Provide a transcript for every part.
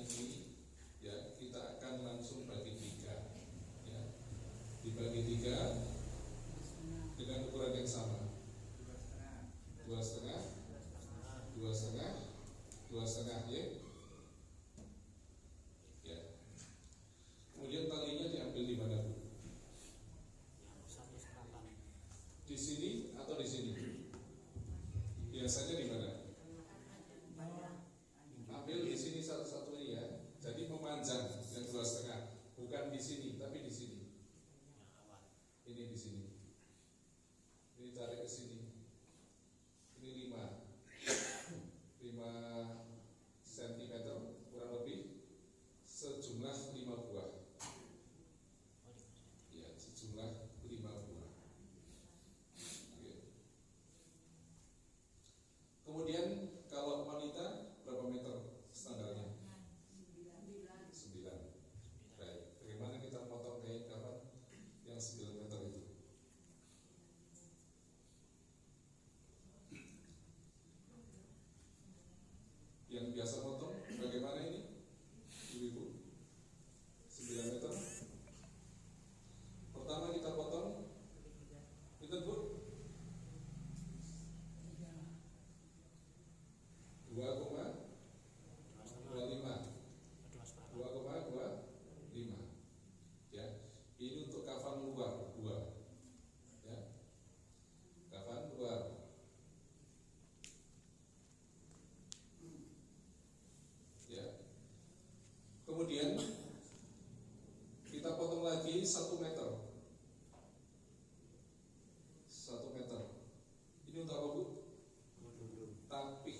ini ya kita akan langsung bagi tiga, ya, dibagi tiga dengan ukuran yang sama, 2,5, 2,5, 2,5 ya. Ya. Kemudian talinya diambil di mana, Bu? Di sini atau di sini? Biasanya di mana? Ambil di sini satu-satunya ya. Jadi memanjang yang 2,5, bukan di sini tapi di sini. Ini di sini. Ini tarik ke sini. Ini 5 cm kurang lebih, sejumlah 5 buah. Ya, sejumlah 5 buah. Oke. Kemudian kalau wanita berapa meter standarnya? 9. Baik. Bagaimana kita potong kain kafan yang 9 meter itu? Yang biasa potong bagaimana ini? Ibu-ibu, 9 meter. Pertama kita potong, itu Bu, 2,25 ya. Ini untuk kafan luar 2 ya, kafan luar. Ya. Kemudian kita potong lagi 1 meter. 1 meter. Ini untuk apa, Bu? Tapih.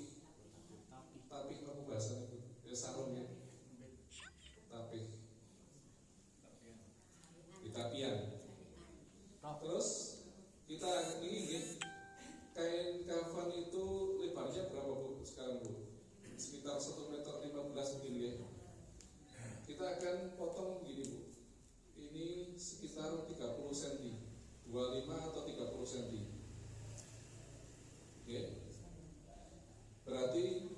Tapih apa bahasanya, Bu? Ya, sarung ya. Tapih. Tapian. Terus kita ini kain kafan itu lebarnya berapa, Bu? Sekarang, Bu? Sekitar 1,15 meter mungkin ya. Kita akan potong begini, Bu. Ini sekitar 30 cm, 25 atau 30 cm. Oke. Berarti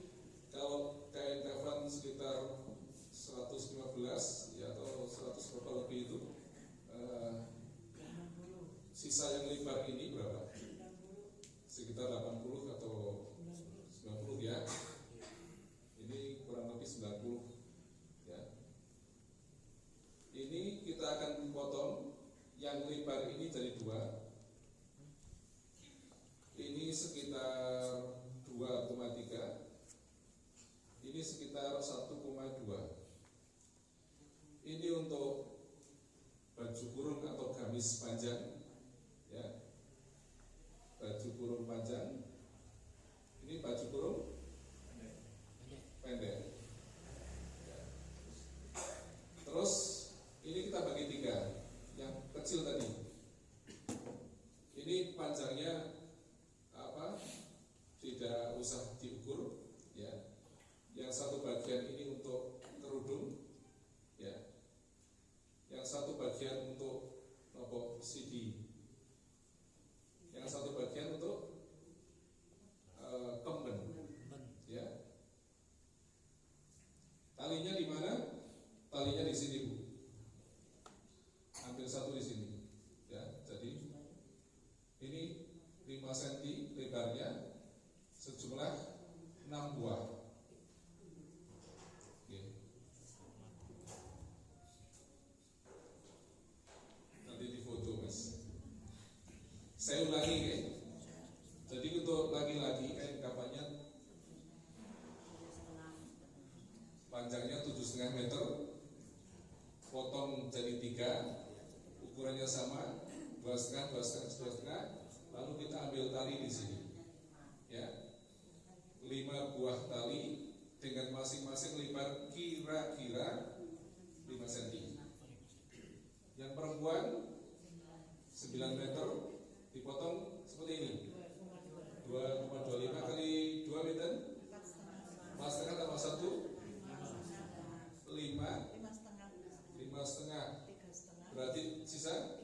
kalau kain kafan sekitar 115 ya, atau 100 berapa lebih itu, sisa yang lebar ini berapa? Sekitar 80 atau 90 ya. Ini kurang lebih 90 ya. Ini kita akan potong yang lebar ini dari 2. Ini sekitar 2,3. Ini sekitar 1,2. Ini untuk baju kurung atau gamis panjang ya. Baju kurung panjang. Ini baju kurung pendek ya. Terus ini kita bagi 3. Yang kecil tadi, ini panjangnya apa? Tidak usah diukur ya. Yang satu bagian ini untuk kerudung ya. Yang satu bagian untuk apa? CD. Yang satu bagian untuk kemben ya. Talinya di mana? Talinya di sini, Bu. Ambil satu di sini ya. Jadi ini 5 cm lebarnya, sejumlah 6 buah. Oke. Nanti difoto, Mas. Saya ulangi ya. Jadi untuk laki-laki kain kafannya panjangnya 7,5 meter, potong jadi 3, ukurannya sama, 2,5, 2,5, 2,5. Lalu kita ambil tali di sini ya, 5 buah tali dengan masing-masing lebar kira-kira 5 cm. Yang perempuan 9 meter dipotong seperti ini, 2,25 kali 2 meter, 4,5 tambah 1, 5,5, berarti sisa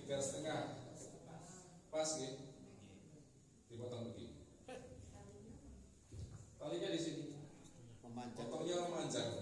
3,5. Pas ya, dipotong begini. Talinya di sini, potongnya memanjang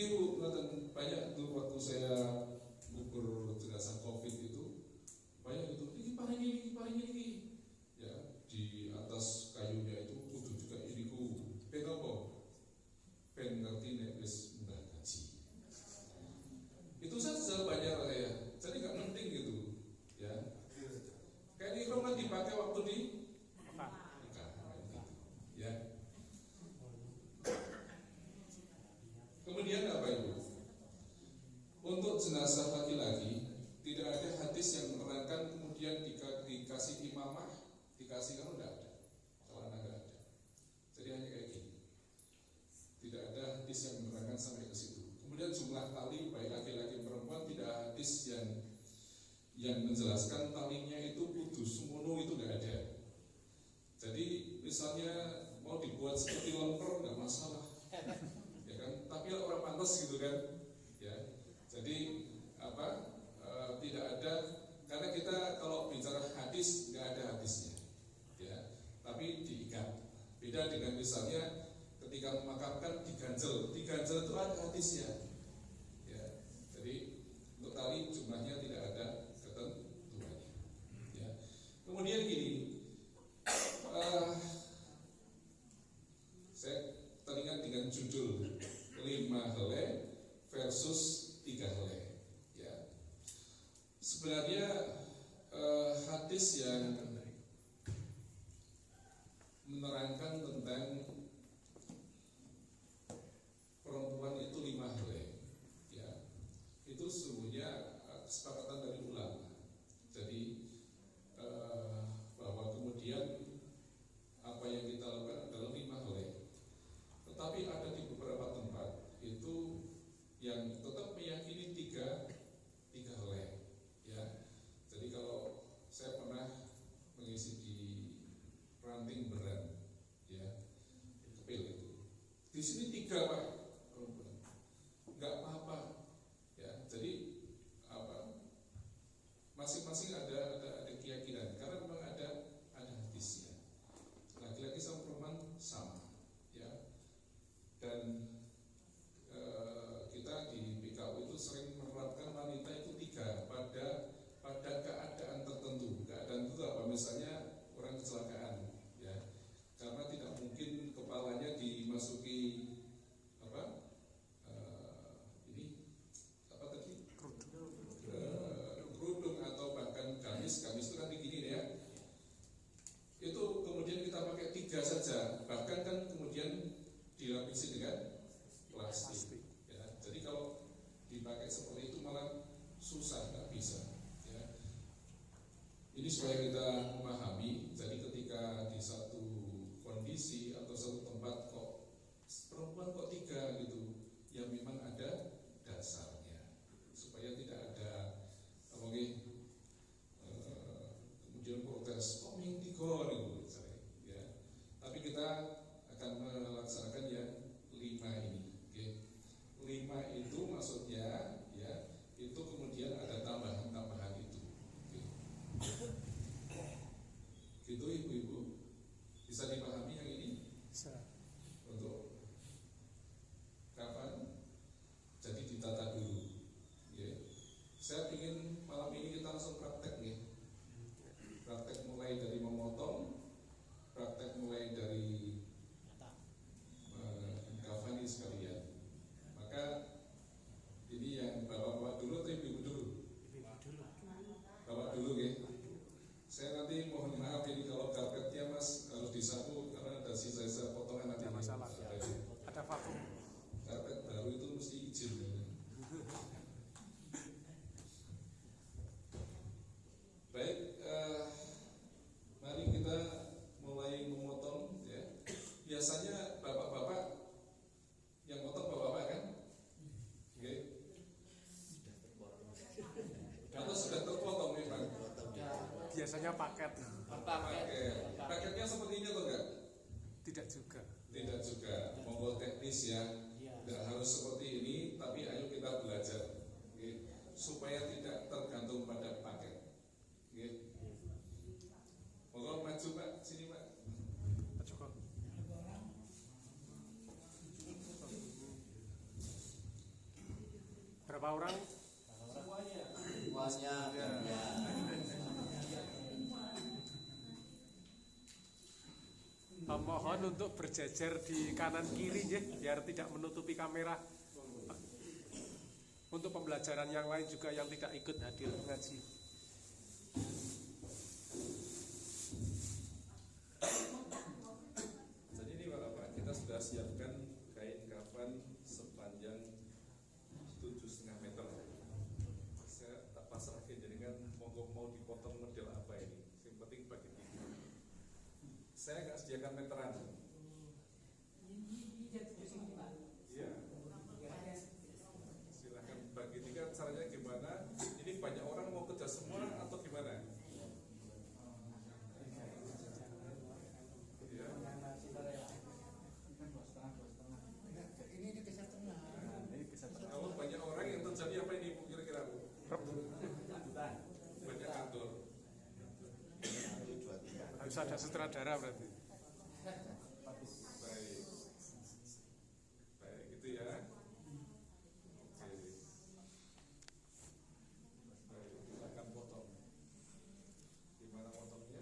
Niki Bu, banyak tuh waktu saya ngukur jenazah COVID itu, banyak itu niki paling ini, ya di atas kayunya itu kudu juga iniku pen apa? Pen ngerti nek wis mbah gaji. Itu saja banyak saya, jadi nggak penting gitu, ya. Kayak ini kan dipakai waktu di nikah, ya. Kemudian apa itu? Untuk jenazah laki-laki tidak ada hadis yang menerangkan kemudian dikasih imamah, dikasih kan tidak ada, celana nggak ada. Jadi hanya kayak gini. Tidak ada hadis yang menerangkan sampai ke situ. Kemudian jumlah tali baik laki-laki perempuan tidak ada hadis yang menjelaskan talinya itu kudu semono, itu nggak ada. Jadi misalnya mau dibuat seperti lemper nggak masalah. Ya kan, tapi orang pantas gitu kan, ya. Jadi tidak ada, karena kita kalau bicara hadis nggak ada hadisnya, ya. Tapi diikat. Beda dengan misalnya ketika memakamkan diganjel itu ada hadisnya, ya. Jadi untuk tali jumlahnya tidak ada ketentuannya, ya. Kemudian gini, saya teringat dengan judul 5 helai versus 3 helai, ya. Sebenarnya hadis yang menerangkan tentang perempuan itu 5 helai, ya, itu sesungguhnya kesepakatan dari ulama. Jadi bahwa kemudian apa yang kita lakukan adalah 5 helai. Tetapi ada di beberapa tempat itu yang tetap meyakini tiga helai, ya. Jadi kalau saya pernah mengisi di ranting beran, ya, kepil itu, di sini 3 Pak, nggak apa-apa, ya. Jadi masing-masing ada keyakinan, karena memang ada hadisnya. Laki-laki sama perempuan sama, ya. Dan kita di PKU itu sering menerapkan wanita itu 3 pada keadaan tertentu. Keadaan itu apa? Misalnya orang kecelakaan, ya, karena tidak mungkin kepalanya dimasuki kerudung atau bahkan gamis itu kan begini, ya. Itu kemudian kita pakai 3 saja, bahkan kan kemudian dilapisi dengan plastik, ya. Jadi kalau dipakai seperti itu malah susah, nggak bisa, ya. Ini supaya kita memahami. Jadi ketika di satu kondisi atau satu tempat kok perempuan kok 3 gitu, ya memang ada dasarnya, supaya tidak ada kemudian protes kok yang 3 gitu, ya. Tapi kita akan melaksanakan yang 5 ini, oke. 5 itu maksudnya, ya, itu kemudian ada tambahan itu, oke. Gitu ibu-ibu, bisa dipahami yang ini? Bisa. Untuk kapan? Jadi ditata dulu, ya. Saya ingin malam ini kita langsung praktek, nih. Praktek mulai dari memotong, praktek mulai dari kafani sekalian. Maka ini yang bapak-bapak dulu atau ibu dulu? Bapak dulu, ya. Saya nanti mohon maaf ini kalau karpetnya Mas harus disapu karena ada sisa-sisa potongan nanti. Masalah. Ada vakum. Karpet baru itu mesti izin. Baik, mari kita mulai memotong, ya. Biasanya bapak-bapak yang motong bapak-bapak kan? Oke. Atau sudah terpotong memang? Biasanya paket. Paketnya seperti ini atau enggak? Tidak juga. Tidak juga. Monggo teknis, ya. Enggak harus seperti ini, tapi ayo kita belajar, oke, supaya tidak tergantung pada paket. Oke. Monggo maju Pak, sini Pak. Berapa orang? Semuanya. Ya. Mohon untuk berjejer di kanan kiri ya, biar tidak menutupi kamera. Untuk pembelajaran yang lain juga yang tidak ikut hadir ngaji. Jadi ini Bapak, kita sudah siapkan kain kafan sepanjang 7,5 meter. Saya tak pasrahkan jenengan monggo mau dipotong model apa ini. Yang penting bagi tiga. Saya nggak sediakan meteran. Iya. Silahkan bagi tiga. Caranya gimana? Ini banyak orang mau kerja semua atau gimana? Iya. Kalau banyak orang yang terjadi apa ini Bu kira-kira Bu? Banyak kantor. Harus ada sutradara berarti. Baik. Baik gitu ya. Oke. Baik, kita akan potong. Gimana potongnya?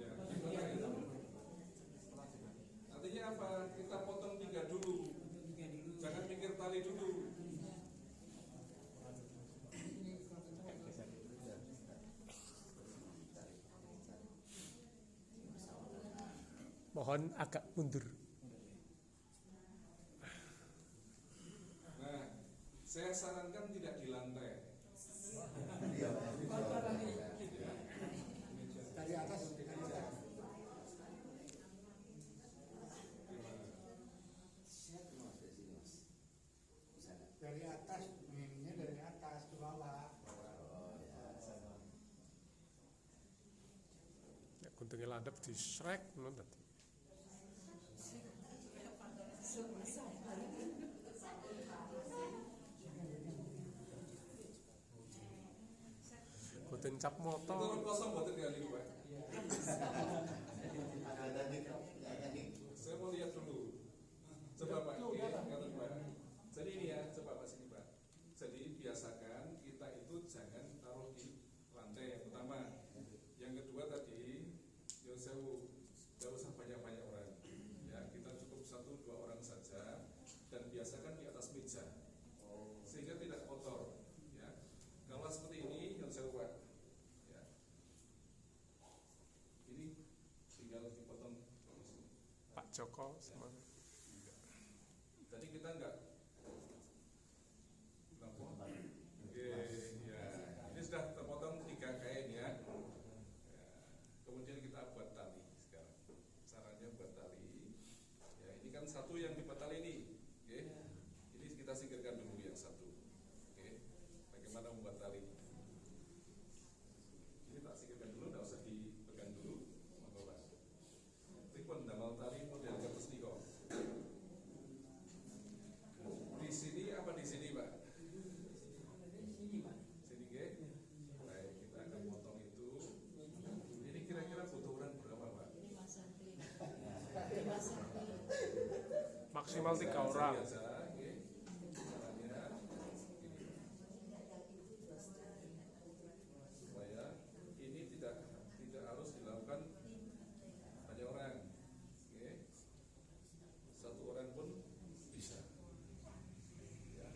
Ya, gimana itu? Artinya apa? Kita potong 3 dulu. Jangan mikir tali dulu. Mohon agak mundur. Nah, saya sarankan tidak di lantai. Dari atas, Gimana? dari atas, ini dari atas ke bawah. Ya, kuntungnya landep di shrek nonton. Kuntun cap Itu motor. orang kosong buat kali Pak. Saya mau lihat dulu. Coba Pak, kata Pak. Jadi ini ya, coba Pak sini Pak. Jadi biasakan kita itu jangan taruh di lantai yang pertama. Yang kedua tadi, ya saya tidak usah banyak-banyak orang. Ya, kita cukup 1-2 orang saja dan biasakan di atas meja. Sehingga tidak kotor. Ya. Kalau seperti ini, yang saya buat. Ya. Ini tinggal dipotong di sini. Pak Joko sama Jadi kita enggak Oke, ya. Ini sudah terpotong 3 kain ya. Ya. Kemudian kita buat tali sekarang. Caranya buat tali. Ya, ini kan satu yang dibuat tali ini. Oke. Ini kita singkirkan dulu yang satu. Oke. Bagaimana membuat tali? Ini tak singkirkan dulu, enggak usah dipegang dulu. Monggo Pak. Pripun damel tali model kertas niko. Di sini apa di sini Pak? Sini ke? Baik, kita akan potong itu. Ini kira-kira butuh orang berapa Pak? maksimal 3 orang. Biasa, oke. Caranya ini. Supaya ini tidak harus dilakukan banyak orang. Oke. 1 orang pun bisa. Ya.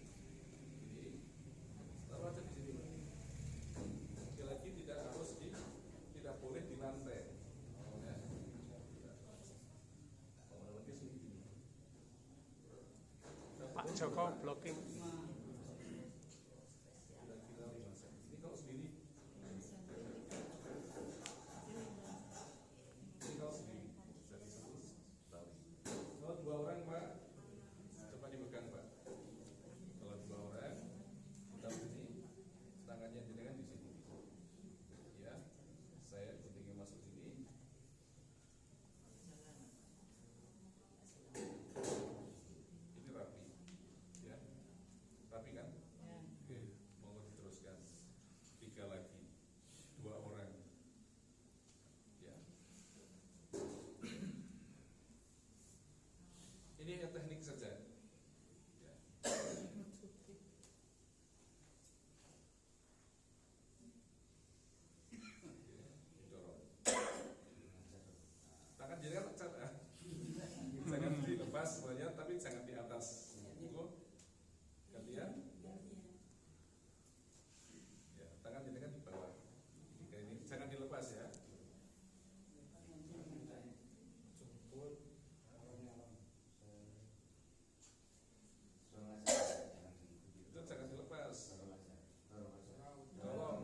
Ini taruh aja di sini Pak. Lagi-lagi tidak boleh di lantai. Ya. Kalau lagi sini. Pak Joko blocking. Kira-kira 5 cm. Ini kalau sendiri. Ini kalau sendiri. Jadi 1 tali. Kalau 2 orang Pak, coba dipegang Pak. Kalau 2 orang, kita sini, tangannya jenengan di sini. Ya, saya guntingnya masuk sini. Ini rapi, ya, rapi kan? Oke, mau diteruskan 3 lagi, 2 orang, ya. Ini teknik lepas semuanya, tapi jangan di atas. Gantian. Ya, tangan jenengan di bawah. Oke, ini jangan dilepas ya. Itu jangan dilepas.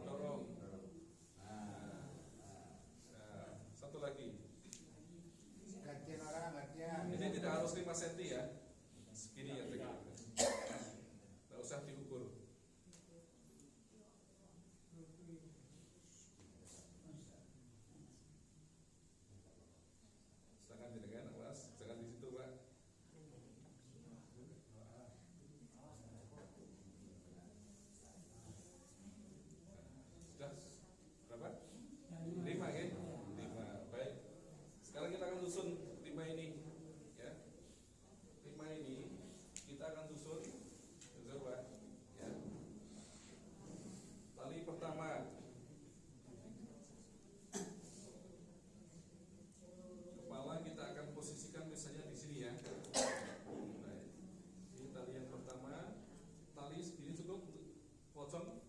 Dorong. Nah, satu lagi. Gantian orang, gantian. Ini tidak harus 5 cm ya. Segini ya tegak. Tidak usah diukur. Silakan jenengan, awas, jangan di situ, Pak. Sudah berapa? 5 ya? 5. Baik. Sekarang kita akan susun 5 ini, ya. 5 ini kita akan susun, coba, ya. Tali pertama. Kepala kita akan posisikan misalnya di sini ya. Baik. Ini tali yang pertama. Tali segini cukup untuk potong?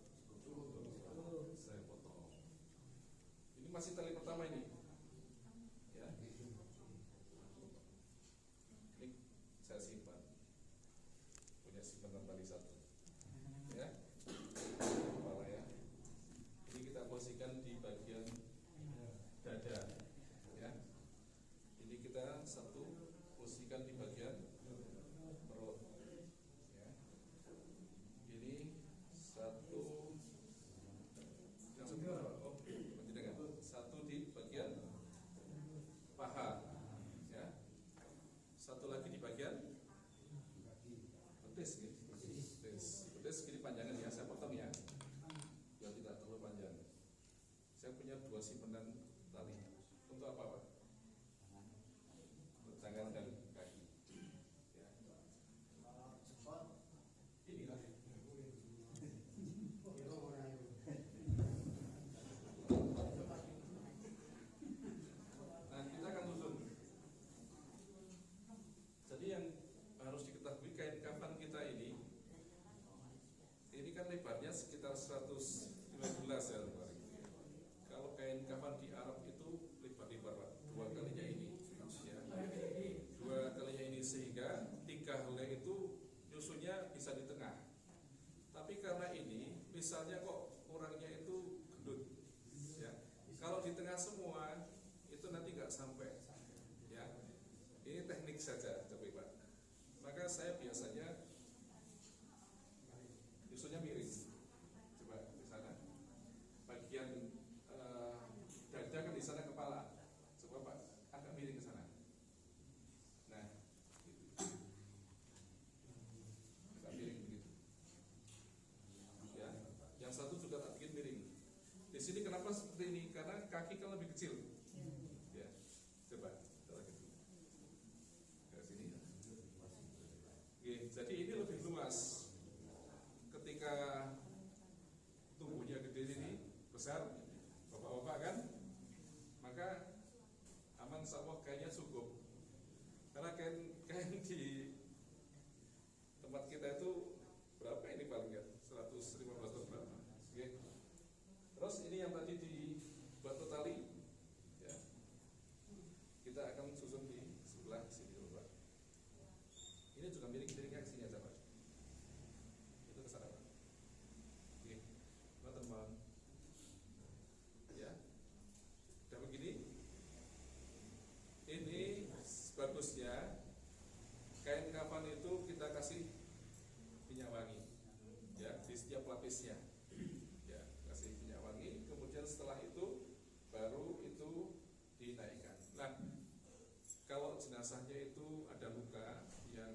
Saya potong. Ini masih tali pertama ini. Ya. Ini saya simpan. Punya simpanan tali satu. Ya. Kepala ya. Ini kita posisikan di bagian dada. Ya. Ini kita satu posisikan di bagian perut. Ya. Ini satu. Yang satu apa? Oh, tidak. Satu di bagian paha. Ya. Satu lagi di bagian betis, gitu. Betis gini panjangan ya. Saya potong ya, biar tidak terlalu panjang. Saya punya 2 simpanan tali. Untuk apa, Pak? Untuk tangan dan kaki. Ya. Inilah. Nah, kita akan susun. Jadi yang harus diketahui, kain kafan kita ini kan lebarnya sekitar 115 ya. Kalau kain kafan di Arab itu lebar-lebar, Pak. 2 kalinya ini, ya. 2 kalinya ini, sehingga 3 helai itu nyusunnya bisa di tengah. Tapi karena ini, misalnya kok kurangnya itu gendut, ya. Kalau di tengah semua itu nanti nggak sampai, ya. Ini teknik saja, coba Pak. Maka saya biasanya nyusunnya miring. Coba di sana. Bagian dada kan di sana kepala. Coba Pak, agak miring ke sana. Nah, gitu. Agak miring begitu. Ya, yang satu juga tak bikin miring. Di sini kenapa seperti ini? Karena kaki kan lebih kecil. Ya, coba kita lagi dulu. Ke sini. Oke, jadi ini lebih luas. Ketika tubuhnya gede ini besar, bapak-bapak kan, maka aman insyaallah kainnya cukup. Karena kain di tempat kita itu berapa ini paling ya? 115 atau berapa? Oke. Terus ini yang tadi di batu tali, ya. Kita akan susun di sebelah sini dulu, Pak. Ini juga miring-miringnya ke sini aja, Pak. Itu ke sana, Pak. Oke. Teman-teman. Ya. Udah begini. Ini bagusnya kain kafan itu kita kasih minyak wangi. Ya, di setiap lapisnya. Ya, kasih minyak wangi, kemudian setelah itu baru itu dinaikkan. Nah, kalau jenazahnya itu ada luka yang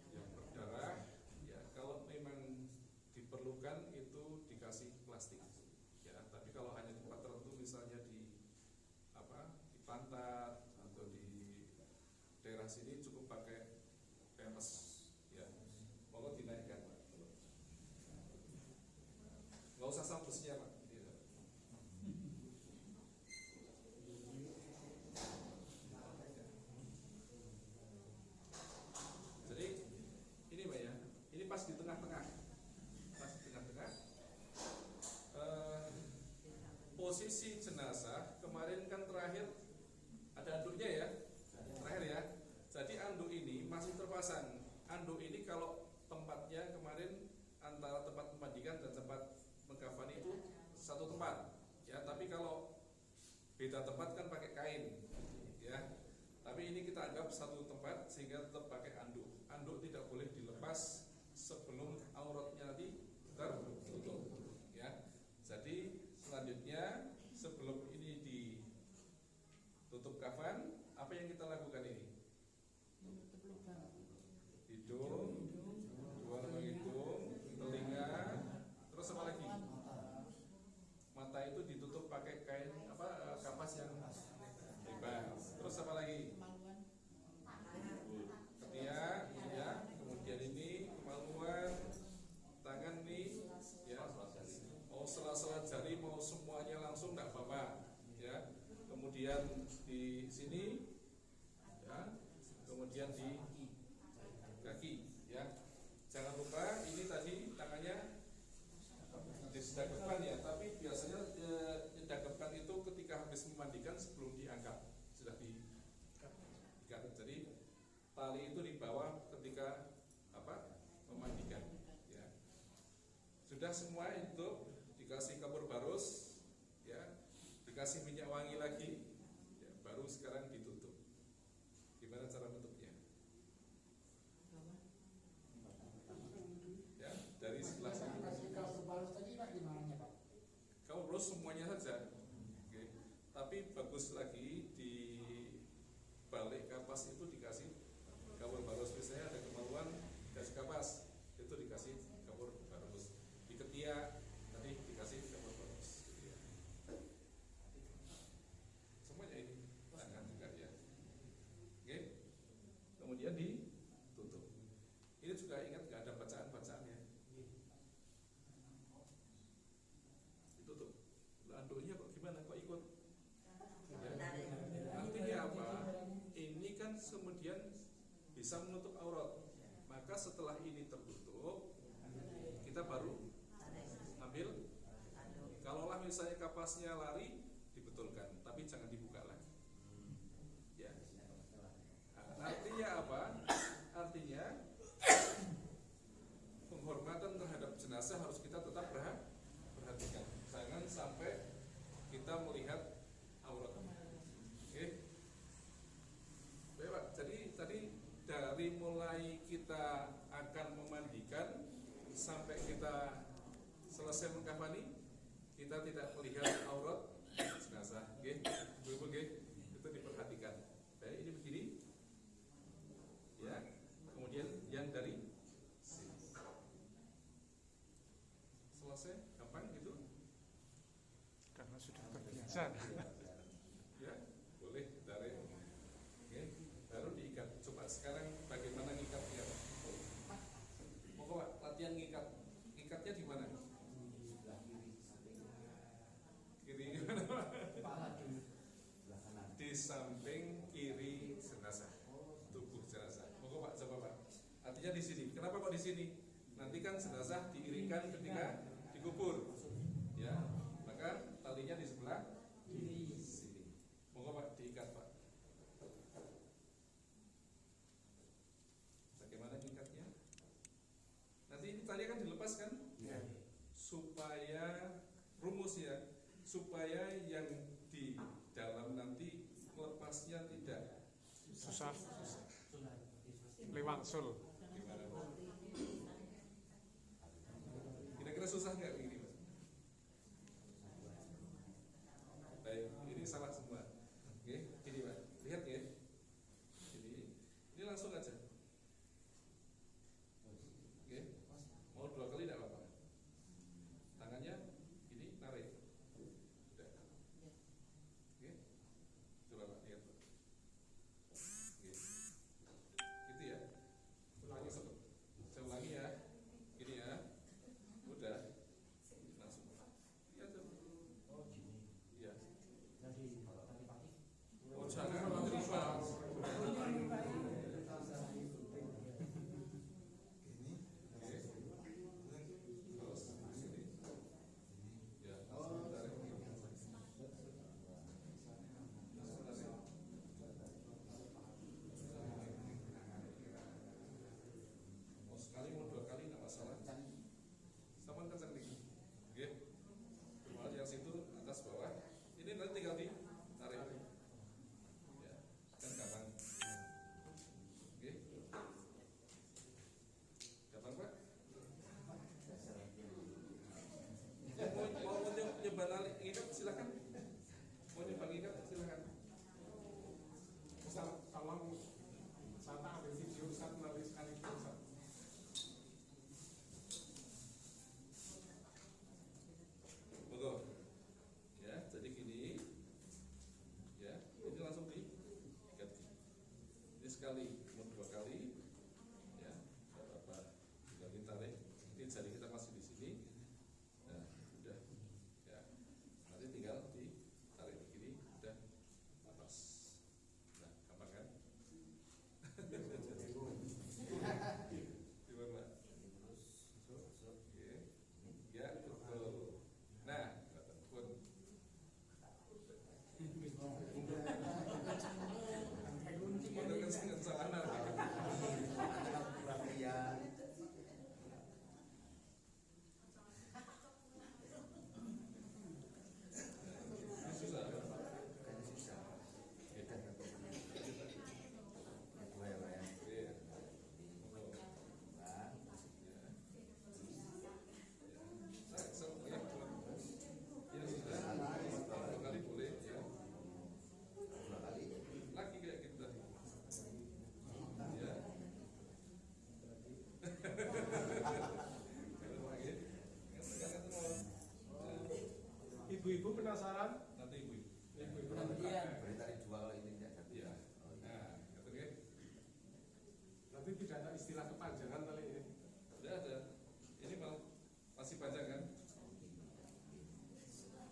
yang berdarah, ya kalau memang diperlukan itu dikasih plastik. Ya, tapi kalau hanya di tempat tertentu, misalnya di di pantat atau di daerah sini cukup pakai pempes. Ya, mau dinaikkan, Pak. Nggak usah sampusnya, Pak. tetap satu tempat sehingga tetap pakai anduk. Anduk tidak boleh dilepas sebelum auratnya nanti tertutup. Ya. Jadi selanjutnya sebelum ini ditutup kafan, apa yang kita lakukan ini? Hidung, dua lubang hidung, telinga, terus apa lagi? Mata itu ditutup pakai kain kapas yang bebas. Terus apa lagi? Ketiak, ya. Kemudian ini kemaluan, tangan nih, ya. Mau sela-sela jari, mau semuanya langsung tidak apa-apa, ya. Kemudian di sini, ya. Kemudian di kaki, ya. Jangan lupa ini tadi tangannya disedekapkan ya, tapi biasanya didekapkan itu ketika habis memandikan sebelum diangkat sudah diikat. Jadi tali itu di bawah ketika memandikan, ya. Sudah semua itu dikasih kapur barus, ya, dikasih minyak wangi lagi, ya, baru sekarang ditutup. Gimana cara tutupnya? Ya, dari sebelah sini. Kasih kapur barus tadi Pak di mananya Pak? Kapur barus semuanya saja. Oke. Tapi bagus lagi di balik kapas itu dikasih kapur barus. Misalnya ada kemaluan dikasih kapas, itu dikasih kapur barus. Di ketiak tadi dikasih kapur barus. Gitu ya. Semuanya ini tangan juga ya. Oke. Kemudian ditutup. Ini juga ingat nggak ada bacaan-bacaannya. Ditutup. Anduknya kok gimana? Kok ikut? Ya. Artinya apa? Ini kan kemudian bisa menutup aurat. Maka setelah ini tertutup, kita baru ambil. Kalaulah misalnya kapasnya lari, dibetulkan, tapi jangan dibuka lagi. Ya. Nah, artinya apa? Artinya penghormatan terhadap jenazah harus kita tetap perhatikan. Jangan sampai kita melihat aurat. Oke. Baik Pak, jadi tadi dari mulai kita akan memandikan sampai kita selesai mengkafani, kita tidak melihat aurat jenazah. Oke, Ibu, itu diperhatikan. Baik, ini begini. Ya, kemudian yang dari sini. Selesai, gampang gitu. Karena sudah terbiasa. Ya, boleh dari. Oke, baru diikat. Coba sekarang bagaimana ngikatnya? Mau Pak, latihan ngikat. Ngikatnya di mana? Kiri gimana Pak? Di samping kiri jenazah, tubuh jenazah. Mau Pak, coba Pak. Artinya di sini. Kenapa kok di sini? Nanti kan jenazah diiringkan ketika dikubur, ya. Maka talinya di sebelah kiri sini. Mau Pak diikat Pak. Bagaimana ngikatnya? Nanti ini tali akan dilepaskan, Ya. supaya rumus ya, supaya yang di dalam nanti lepasnya tidak Susah. Lewangsul. gimana Pak? Kira-kira susah nggak begini Pak? Baik, ini salah semua. Oke, ini Pak, lihat ya. Ini langsung aja. Oke, mau 2 kali tidak apa-apa. Tangannya ini narik. Sudah. Oke, coba Pak lihat Pak. Oke, gitu ya. Ulangi sobat. Saya ulangi ya. Gini ya. Udah. sekali, belum 2 kali, ya, nggak apa-apa. Tinggal kita tarik. Ini jari kita masih di sini. Nah, udah, ya. Nanti tinggal ditarik begini, udah lepas. Nah, gampang kan? Gimana? Oke. Ya, betul. Nah, pun. Untuk kesengajaannya susah. Iya. Ya sudah, 2 kali boleh ya. Lagi kayak gitu tadi. Ya. Ibu-ibu penasaran? Nanti ibu. Ibu-ibu Iya. Nah, kata dia, nanti tidak ada istilah kepanjangan kali ini. udah ada. Ini masih panjang kan?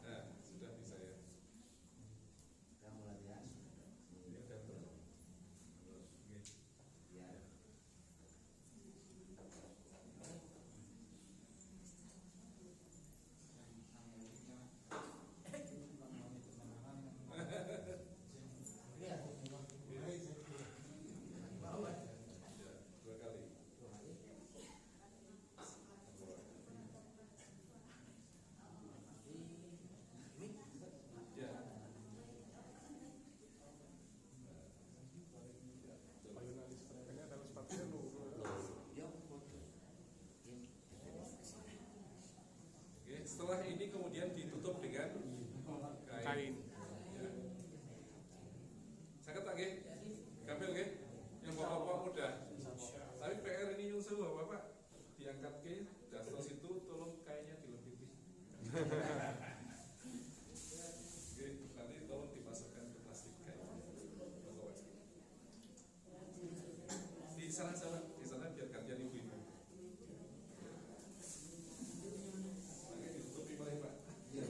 Nah, sudah bisa ya. Ya, udah terus. Oke. Ya, 2 kali. Ya. Ini adalah sepatunya Oke, setelah ini kemudian ditutup dengan kain. Ya. Sakit tak, Ge? Gampil, Ge? Yang bapak-bapak muda. Tapi PR ini nyusul Bapak, diangkat ke dasar situ, tolong kainnya dilebihi. Oke, nanti tolong dimasukkan ke plastik kain. Di sana biar gantian ibu-ibu. Oke, ditutup gimana, Pak? Iya.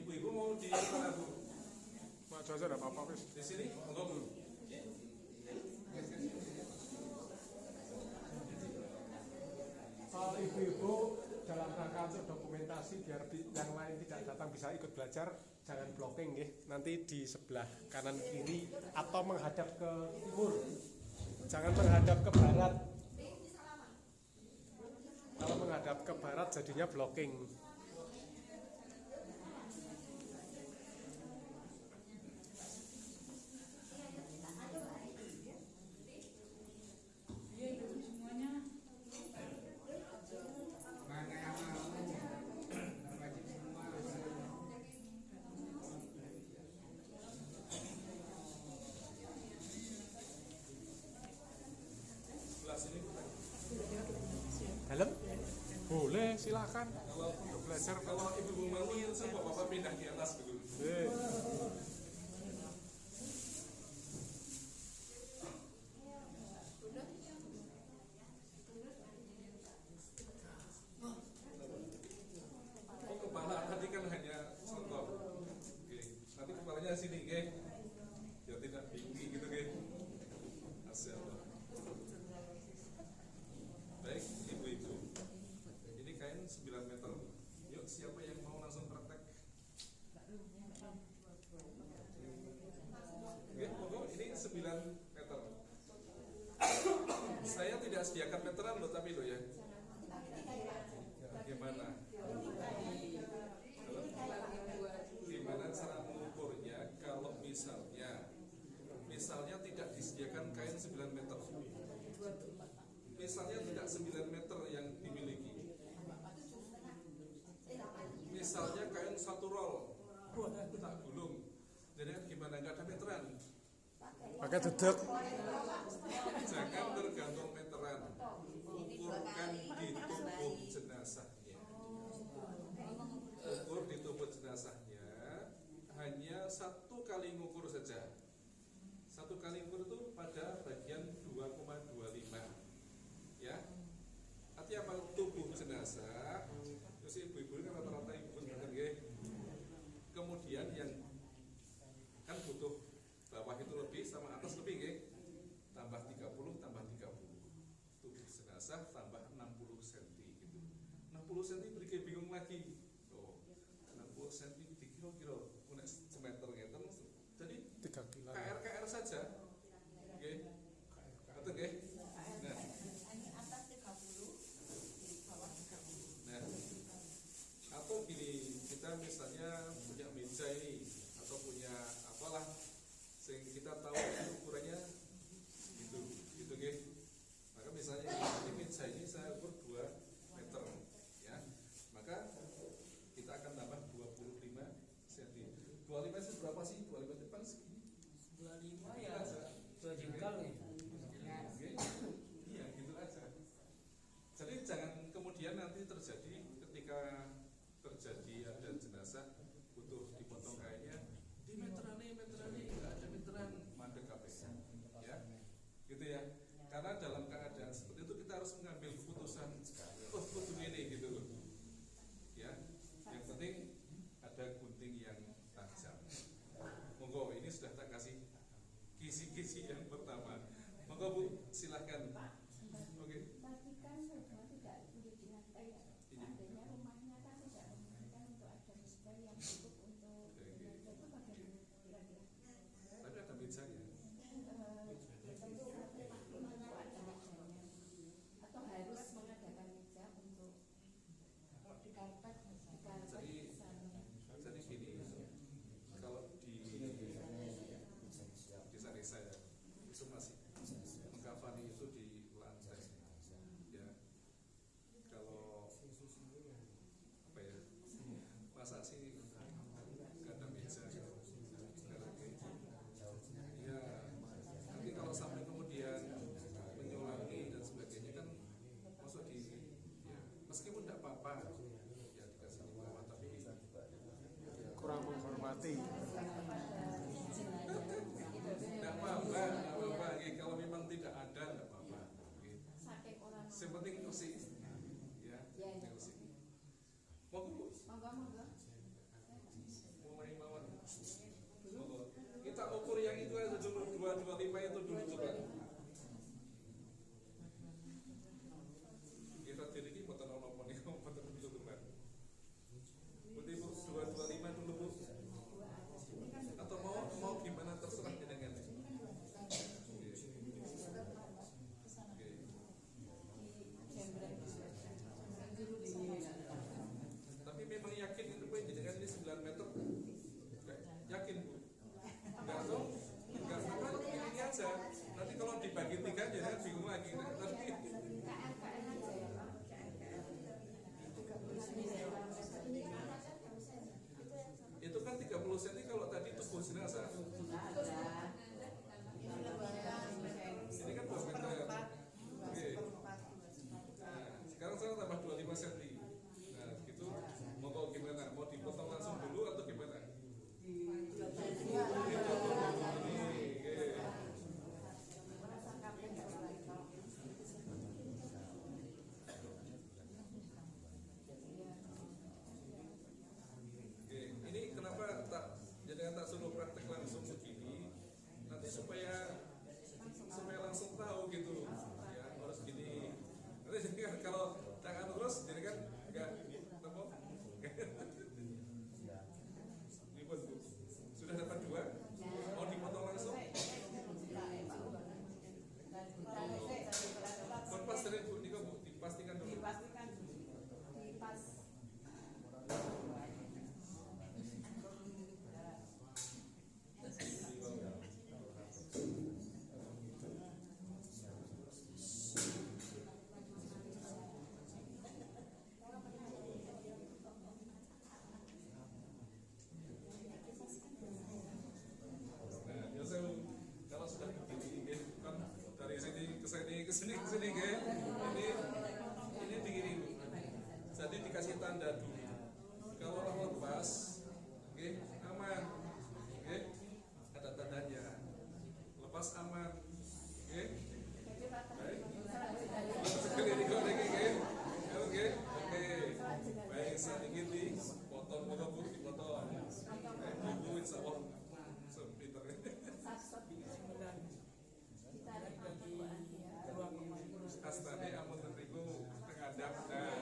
Ibu-ibu mau di mana, Bu? Mak Jojo ada apa-apa wis. Di sini? Enggak, Bu. Ibu-ibu dalam rangka untuk dokumentasi biar yang lain tidak datang bisa ikut belajar, jangan blocking nggih. Nanti di sebelah kanan kiri atau menghadap ke timur. Jangan menghadap ke barat. Kalau menghadap ke barat jadinya blocking. Mana yang mau? Wajib semua. Sebelah sini, Bu. Dalam? Boleh, silakan. Kalau Untuk belajar kalau ibu-ibu mau nyusul, Bapak pindah di atas dulu. Oh, kepala tadi kan hanya contoh. Oke, nanti kepalanya sini, oke? Biar tidak tinggi gitu, oke? Masya Allah. Baik, ibu-ibu. Ini kain 9 meter. Yuk, siapa yang mau langsung praktek? Oke, pokok ini 9 meter. Saya tidak sediakan meteran loh, tapi loh ya. Gimana? Gimana cara mengukurnya kalau misalnya tidak disediakan kain 9 meter. Misalnya tidak 9 meter yang dimiliki. Misalnya kain 1 roll tak gulung. Jadi gimana, nggak ada meteran? pakai duduk. Jangan tergantung meteran. Ukurkan di tubuh jenazahnya. cm berike bingung lagi. Oh, 60 cm dikira-kira nek semeter ngeten. Jadi 3 kilo. KR saja. Nggih. Betul nggih? Nah, Ini atas 30, di bawah 30. nah. Atau gini, kita misalnya punya meja ini atau punya apalah sehingga kita tahu ukurannya gitu, gitu nggih. Maka misalnya ini meja ini saya ukur 2 meter ya. Maka kita akan tambah 25 cm. 25 itu berapa sih? 25 itu paling segini. 25 Gitu ya aja. 2 jengkal nih. Oke. Iya, gitu aja. Jadi jangan kemudian nanti terjadi ketika terjadi ada jenazah butuh dipotong kainnya di meteran nggak ada meteran mandek KPK ya gitu ya, karena dalam keadaan seperti itu kita harus mengambil keputusan oh butuh ini gitu loh ya. Yang penting ada gunting yang tajam. Monggo, ini sudah tak kasih kisi-kisi yang pertama. Monggo Bu, silahkan. Oke. Tadi kan semua tidak boleh di lantai ya. Seandainya rumahnya kan tidak memungkinkan untuk ada meja yang cukup untuk meja itu bagaimana kira-kira? Tapi ada mejanya. Tentu untuk ada mejanya. Atau harus mengadakan meja untuk di karpet misalnya. Jadi gini, kalau di desa-desa ya, itu masih mengkafani itu di lantai ya. Kalau apa ya, masa sih nggak ada meja ya, nanti kalau sampai kemudian menyulangi dan sebagainya kan masuk di ya, meskipun tidak apa-apa ya dikasih di bawah, tapi Kurang menghormati. tidak apa-apa. Kalau memang tidak ada tidak apa-apa. Saking orang. Yang penting kursi ya, kursi. Monggo Monggo. mulai mawon. Monggo. Kita ukur yang itu aja dulu, 225 itu dulu coba. Kita diri ini boten ono apa nih, boten dulu kan. Berarti Bu 225 dulu Bu. Atau mau gimana terserah jenengan. Tapi memang yakin itu Bu jenengan ini 9 meter. Yakin Bu. Enggak tahu. Enggak apa ini aja. Nanti kalau dibagi 3 jenengan bingung lagi. Tapi itu kan 30 cm kalau tadi tubuh jenazah. Ini kan 2 meter. Oke. Nah, sekarang saya tambah 25 cm. Nah, gitu. Mau gimana? Mau dipotong langsung dulu atau gimana? Ini kenapa tak suruh praktek langsung begini? Nanti supaya langsung tahu gitu. Ya, harus gini. Nanti jadi kalau tangan terus jadi kan enggak ketemu. Ribet Bu. Sudah dapat 2. Mau dipotong langsung? Pas dari Bu, Niko Bu, dipastikan dulu. Nah, biasa kalau sudah begini, kan dari sini ke sini, ini begini Bu. Jadi dikasih tanda dulu. Kalau orang lepas, oke, aman, oke, ada tandanya. Lepas aman, oke. Baik. Sekali lagi, oke. Baik, saat ini dipotong, Bu, dipotong. Bu, insya Allah, sepinter. Astane amun teriku tengadap. Nah,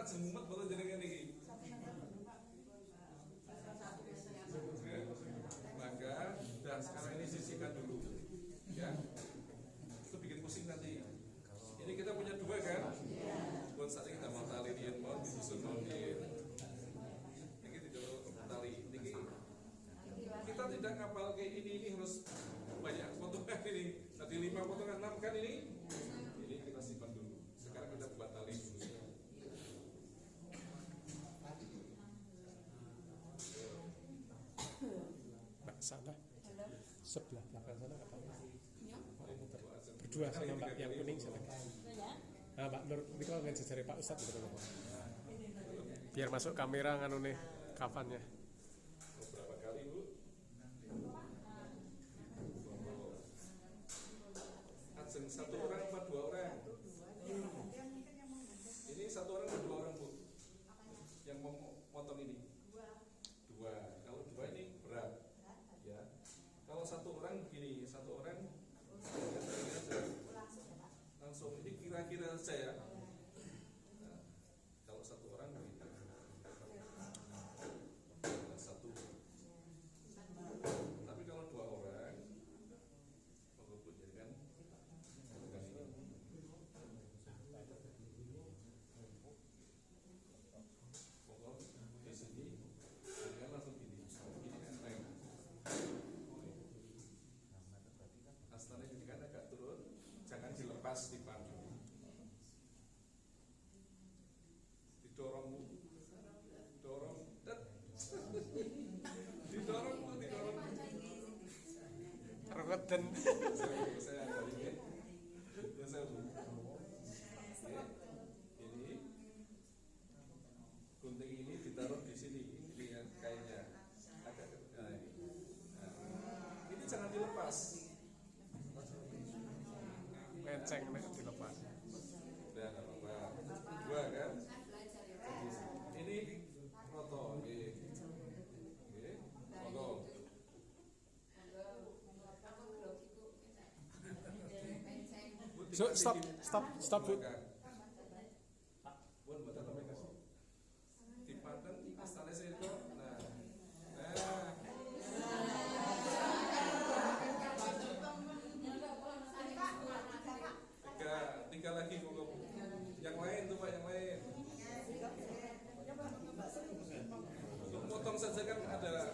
lajeng mumet boten jenengan iki. Ya. Maka dan sekarang ini sisihkan dulu. Ya. Itu bikin pusing nanti. Ini kita punya dua kan? Buat saat ini kita mau tali dia mau disusun mau dia. Ini tidak tali. Ini kita tidak ngapal kayak ini harus banyak potongan ini. Tadi 5 potongan 6 kan ini. Ini kita simpan dulu. Sekarang kita buat tali dulu. Mbak sana sebelah belakang sana apa? Berdua sama Mbak yang kuning sana. Nah Mbak Nur, ini kalau nggak jajari Pak Ustadz gitu loh. Biar masuk kamera nganu nih kafannya. Berapa kali Bu? Ajeng 1 orang apa 2 orang? Ini 1 orang atau 2 orang Bu? Yang mau potong ini? 2. Kalau 2 ini berat. Ya. Kalau 1 orang begini, 1 orang langsung ini kira-kira saja ya. Nah, kalau 1 orang begitu. Satu. Tapi kalau 2 orang mengumpul jadi kan pokok di sini dengan langsung gini kan rem. Asalnya ini kan agak turun, jangan dilepas di panggung. Didorong Bu. Dorong dat. Didorong Bu, didorong. Rengeten. Saya kali ini. Ya saya Bu. Ini gunting ini ditaruh di sini. Ini yang kainnya agak nah, ini. Nah, ini jangan dilepas. Menceng nek dilepas. Udah nggak apa-apa. 2 kan? Ini roto, nggih. Nggih, roto. So, stop Bu. Buat buat apa kasih? Dipandang asalnya saya itu. Nah, tiga lagi kok. Yang lain tuh Pak, yang lain. Untuk potong saja kan ada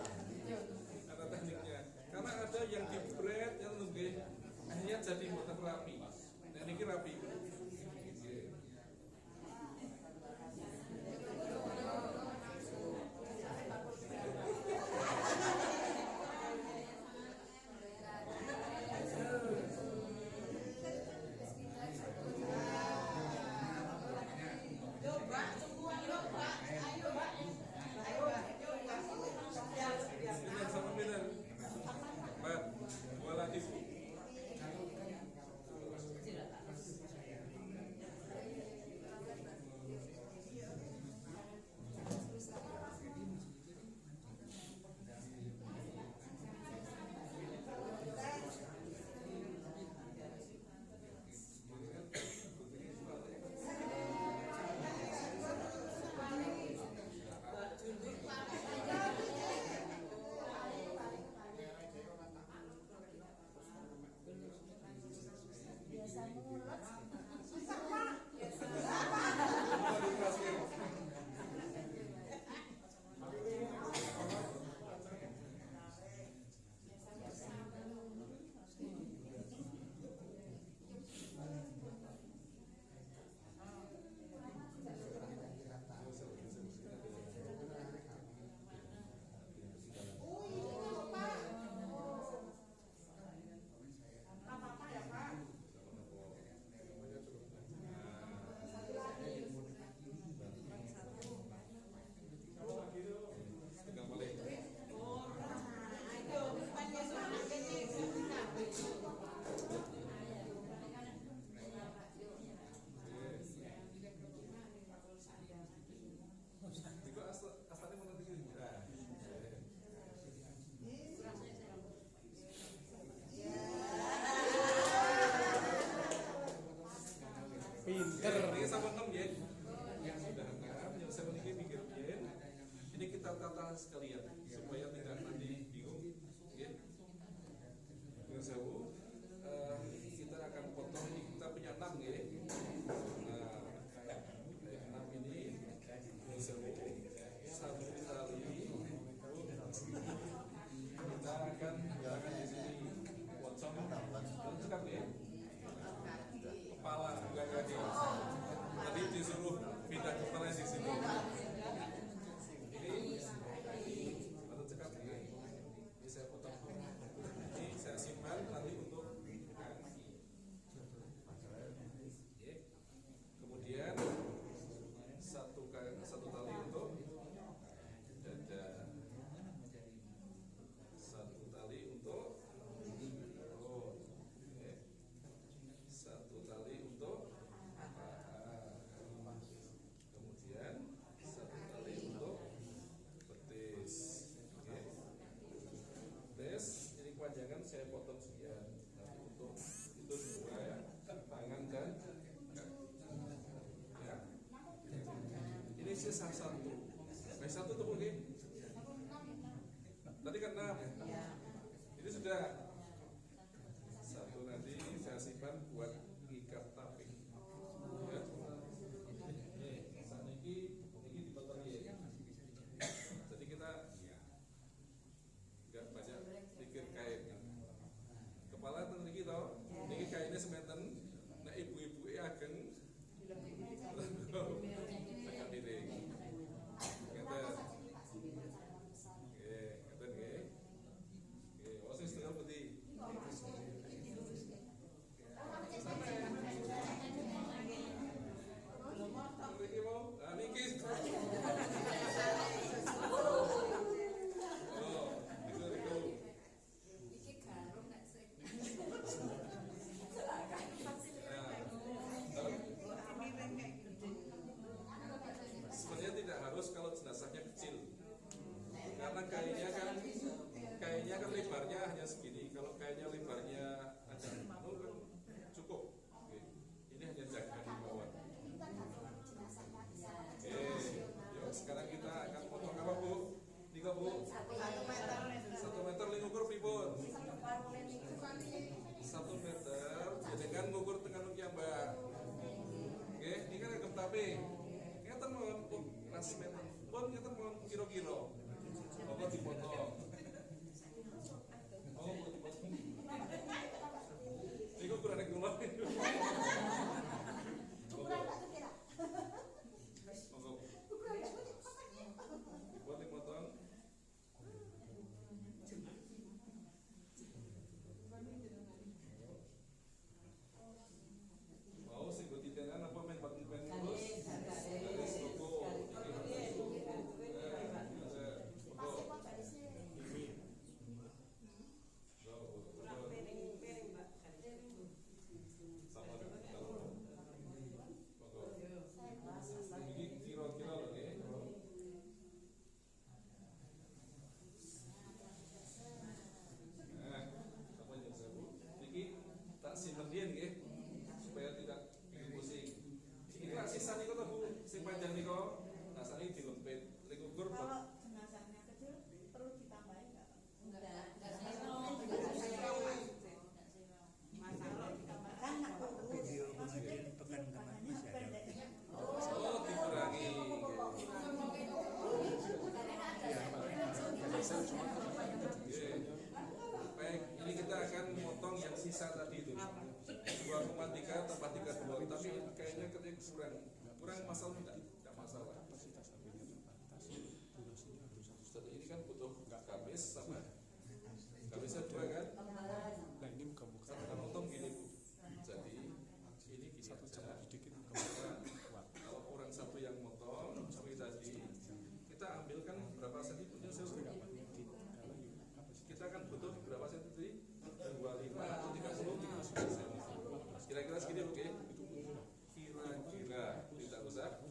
tekniknya. Karena ada yang di-bread yang nunggu akhirnya jadi motor rapi. Nah ini rapi. catat kata sekalian supaya tidak nanti bingung. Oke. Dengan sewu, kita akan potong ini, kita punya 6 ya. Nah, 6 ini dengan sewu, satu tali kita akan di sini potong lengkap ya. Kepala bukan kaki. Tadi disuruh pindah kepala di sini. Ini atau cekat ya. Ini saya potong. Ini saya simpan nanti untuk kaki. Oke. Kemudian satu tali untuk dada. Satu tali untuk perut. Oke. Satu tali untuk paha. Kemudian satu tali untuk betis. Oke. Betis ini kepanjangan saya potong sekian. Nanti untuk itu semua ya, tangan dan kaki. Ya. Ini sisa satu. Satu tuh mungkin. Tadi kan 6. Ini sudah satu, nanti saya simpan buat ikat taping. Ya. Saat ini dipotong ya. Jadi kita nggak banyak pikir kain. Kepala tentu ini toh. Ini kainnya sementen. Nah ibu-ibu ageng. Agak miring. Sebenarnya tidak harus kalau jenazahnya kecil, karena kainnya kan lebarnya hanya segini. Kalau kainnya lebarnya ada cukup. Oke. Ini hanya jaga di bawah. Oke, yuk sekarang kita akan potong apa bu? Nika bu? 1 meter ngukur pripun? 1 meter. Ya dengan ngukur dengan yang mbak. Oke, ini kan agak taping. Ngeten mohon pun nasi meter. Pun ngeten mohon kira-kira. Monggo dipotong. Oh, dipotong. Niku kurang nek kula. Buat dipotong. Mau sing go titenan apa men batin pen terus? Garis toko. Simpen dia nggih supaya tidak bikin pusing. Ini kan sisa niku to Bu, sing panjang niku. Nah, sakniki dilempit. Ning ukur Kalau jenazahnya kecil perlu ditambahin nggak? Enggak. Masalah ditambahkan maksudnya bahannya pendek. oh dikurangi. Baik, ini kita akan memotong yang sisa tadi itu 2,3 tambah 32, tapi kayaknya kurang masalah tidak masalah. Ustaz ini kan butuh gamis sama gamisnya 2 kan? Nah ini muka-muka Satu kan potong gini Bu. Jadi ini gini satu jam aja. dikit Kalau orang satu yang motong seperti tadi, kita ambilkan berapa senti punya sesuatu. Kita akan butuh berapa senti tadi? 25 atau 30 senti. Kira-kira segini oke? Kira-kira tidak usah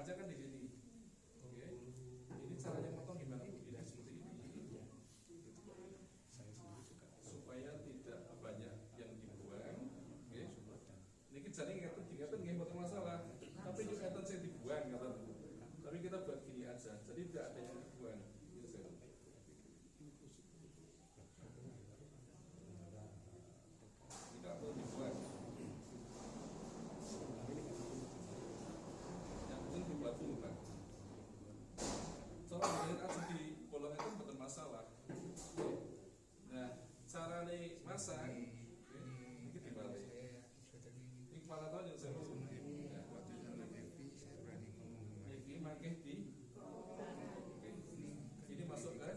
panjang kan di sini. Oke. Ini caranya potong gimana? Ini seperti ini. Supaya tidak banyak yang dibuang. Oke. Ini jadi ingatan nggih mboten masalah. Tapi juga ingatan saya dibuang kata. Tapi kita buat gini aja. Jadi tidak ada yang dibuang. Gitu saya. Tidak perlu dibuang. Yang penting dibuat dulu kan. Soalnya mungkin aja di bolong itu betul masalah. Nah, cara nih masak, ini dibalik. Ini kepala tahun yang saya maksud. Ini makin di. Ini masuk ke.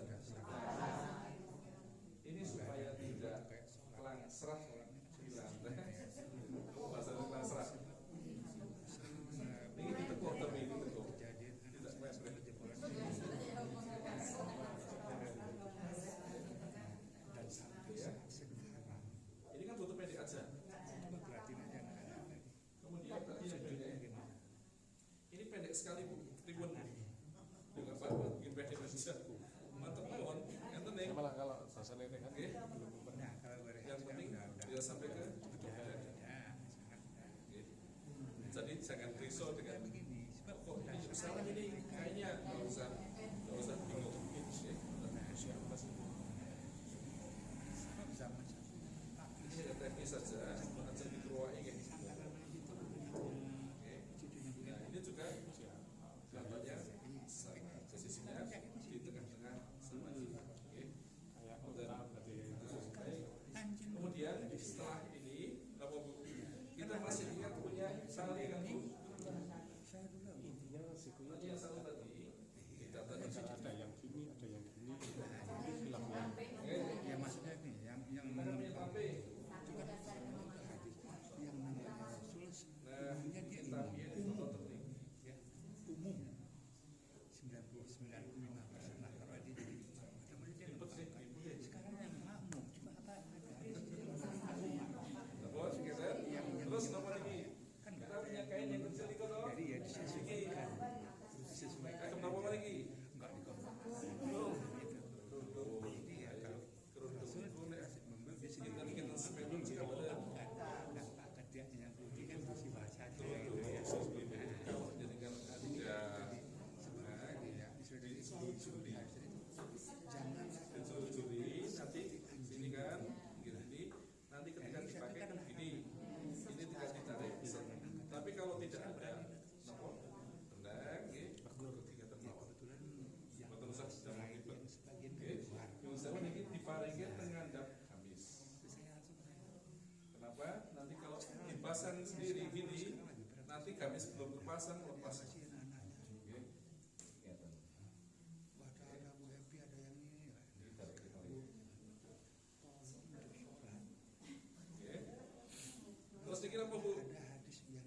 Ini supaya tidak langsrah di lantai. Bahasa langsrah. Ini ditekuk tapi ini ditekuk. Tidak mepet. Ya. Ini kan butuh pendek aja. Kemudian tadi yang pendek. Ini pendek sekali Bu, ribuan Bu. Dengan apa? Bikin pendek aja. Mantap mawon. Enten nih. Malah kalau bahasa nenek kan Oke. Nah, kalau Yang penting dia sampai ke. Oke. Jadi jangan risau dengan kok ini salah ini kayaknya nggak usah bingung. Oke. Ini ada teknis saja, aja dikeroai ya. Oke. Nah ini juga gambarnya sama posisinya di tengah-tengah sama ini. Oke. kayak kota berarti Kemudian setelah ini apa Bu? Kita masih ingat punya tali kan Bu? intinya sikunya Tadi yang satu tadi kita tadi ada yang gini ada yang gini filmnya Oke. ya maksudnya nih yang Mana punya tape? yang namanya sulus Nah, kita biar ditonton nih. ya umum 99,5%. Nah, kalau dia jadi otomatis dia Ribet sih, nggak ribet deh. sekarang yang makmum cuma apa ada Terus geser. Terus nomor ini. kan nggak Kita punya kain yang kecil itu toh. jadi ya disesuaikan disesuaikan Kayak berapa lagi? nggak dikompak Belum. jadi ya kalau Kerudung nek membeli di sini kita sepedul juga pada. nggak pakai dia yang putih kan mesti bahasa aja gitu ya Kalau jadikan tiga setengah, ya dicuri, jangan dicuri, nanti sini kan, gini, nanti ketika dipakai kan gini, ini tidak ditarik. Tapi kalau tidak ada, nopo, tendang, ketika termawar. kebetulan yang Betul saja jangan ribet. sebagian Oke, yang saya ini diparingin menghadap Kamis. saya langsung Kenapa? Nanti kalau dipasang sendiri gini, nanti Kamis belum terpasang lepas. masih anak-anaknya Oke. Kelihatan. wah ada Bu Happy ada yang ini ya Ditarik ke kali. Oke. Terus dikira apa Bu? ada hadis yang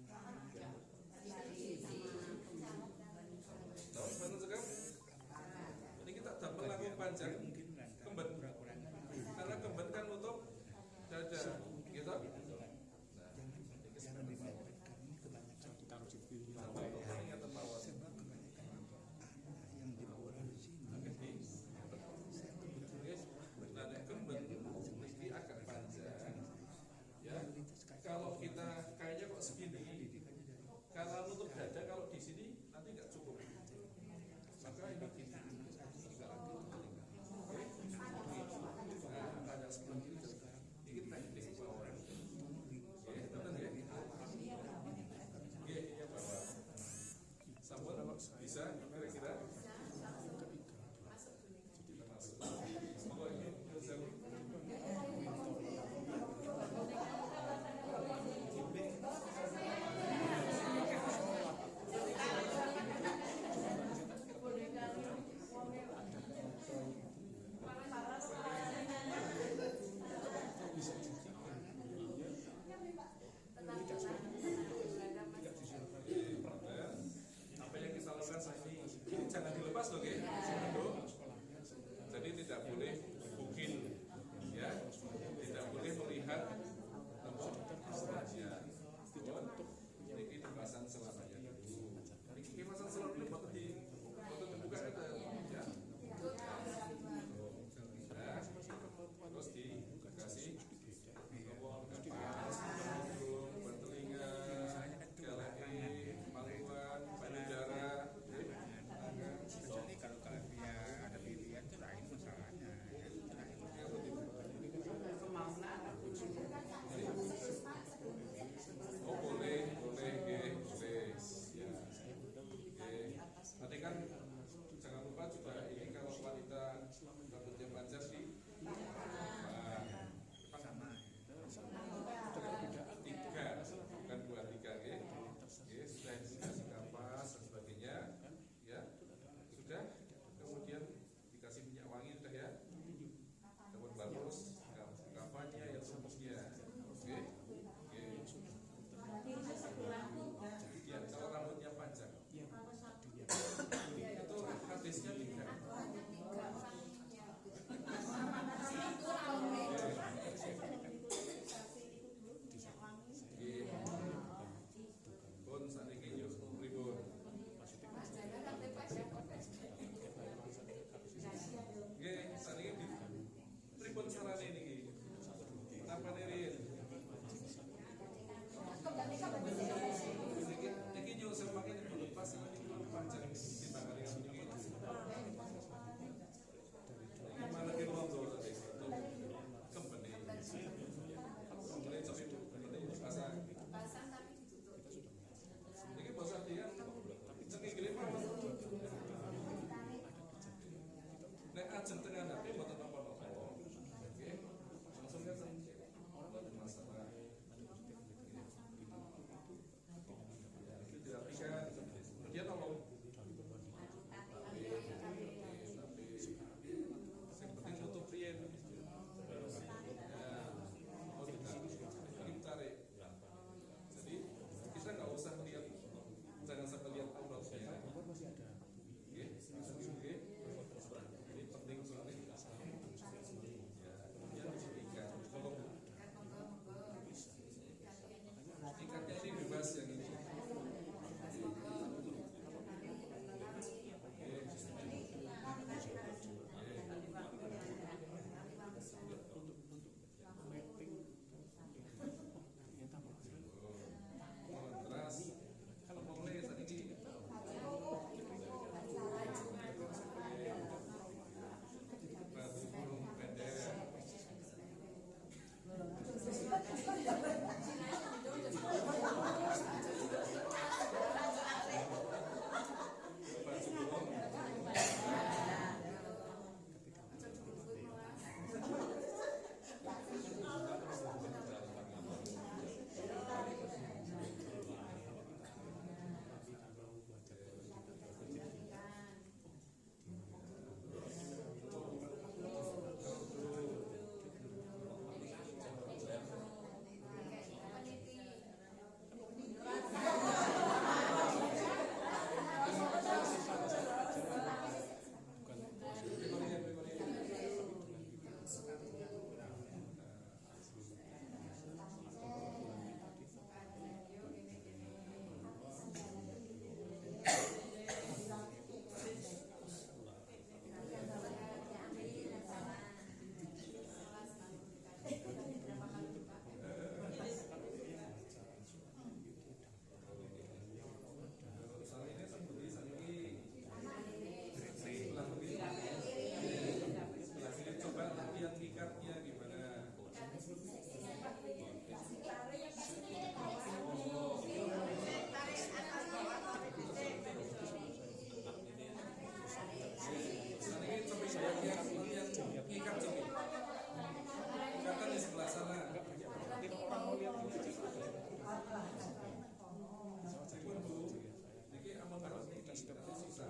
Tahu mana sekarang? Ini kita double laku panjang mungkin lantar kemben. kurang-kurang Karena kemben kan nutup dada, gitu. jangan dibiarkan ini kebanyakan ditaruh di lantai karena kita sudah tersisa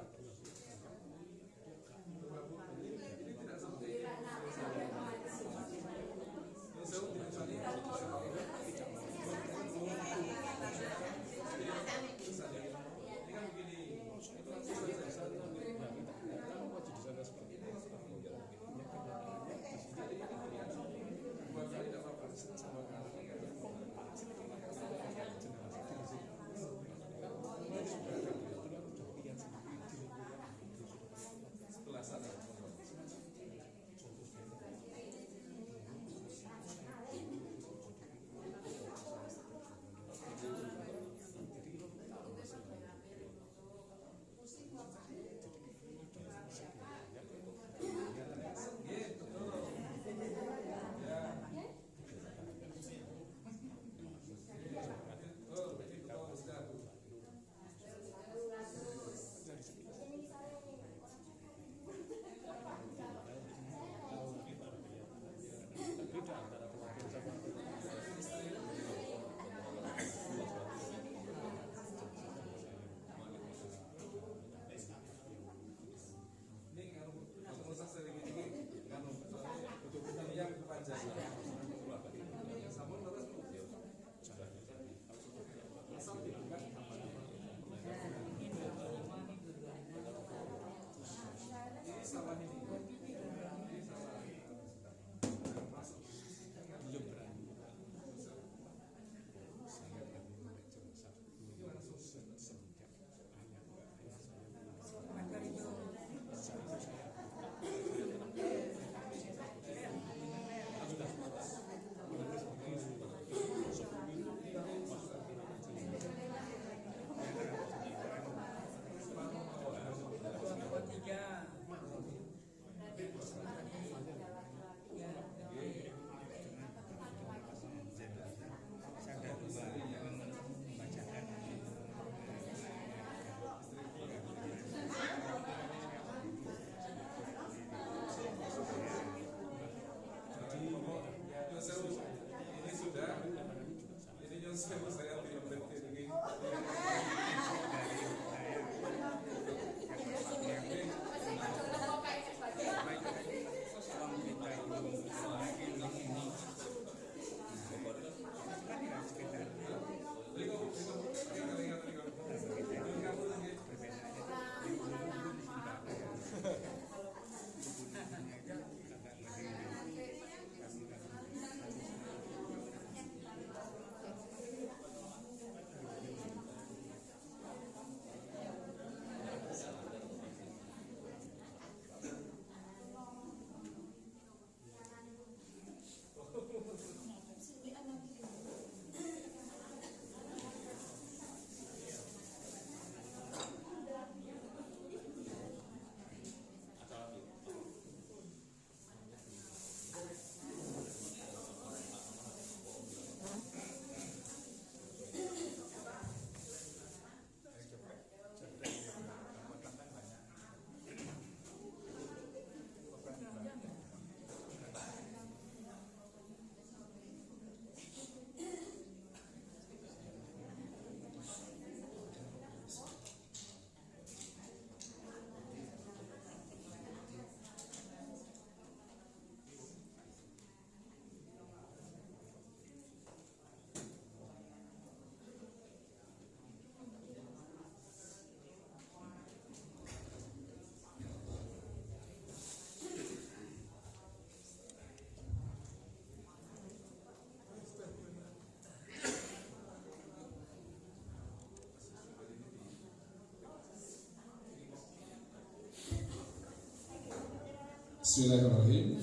Bismillahirrahmanirrahim.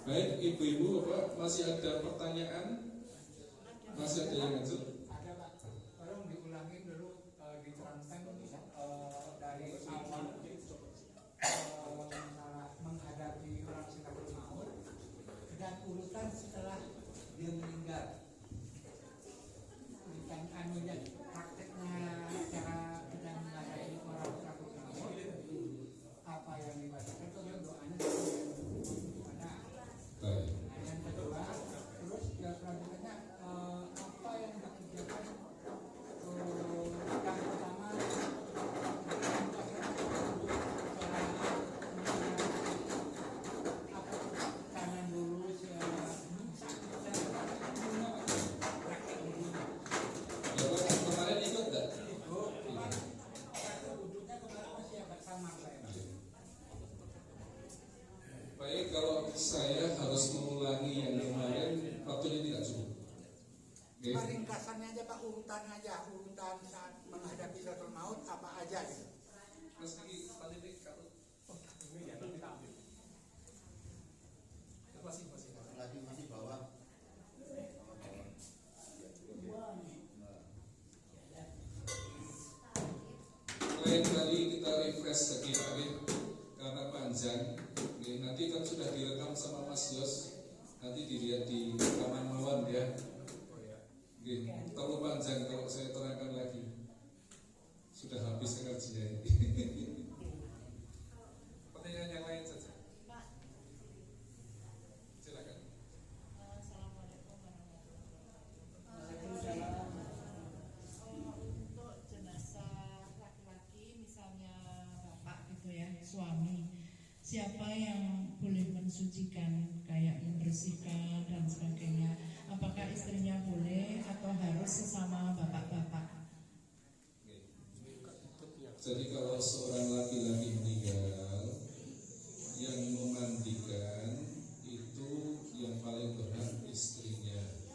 Baik, ibu-ibu, Bapak, masih ada pertanyaan? Masih ada yang lanjut? Ada Pak, tolong diulangi dulu diterangkan dari awal menghadapi orang sakaratul maut dan urutan setelah dia meninggal. Bukan anunya prakteknya cara kita menghadapi orang sakaratul maut, apa yang dibacakan kemudian doanya gimana? Baik. Yang kedua, terus selanjutnya apa yang dikerjakan yang pertama Oke. Ringkasannya aja Pak, urutan saat menghadapi Sakaratul Maut apa aja gitu. Mas Kiki, spanduk kalau Ini ya nanti tak ambil. masih. Masih bawah. Lain kali kita refresh lagi Pak ya, karena panjang. Oke, nanti kan sudah direkam sama Mas Yos, nanti dilihat di rekaman Mawon ya. Oke, terlalu panjang kalau saya terangkan lagi. Sudah habis energinya ini. Pertanyaan yang lain saja. Pak, Silakan. Assalamualaikum warahmatullahi Waalaikumsalam. Untuk jenazah laki-laki, misalnya bapak gitu ya, suami, siapa yang boleh mensucikan, kayak membersihkan dan sebagainya? Apakah istrinya boleh atau harus sesama bapak-bapak? Jadi kalau seorang laki-laki meninggal, yang memandikan itu yang paling berhak istrinya,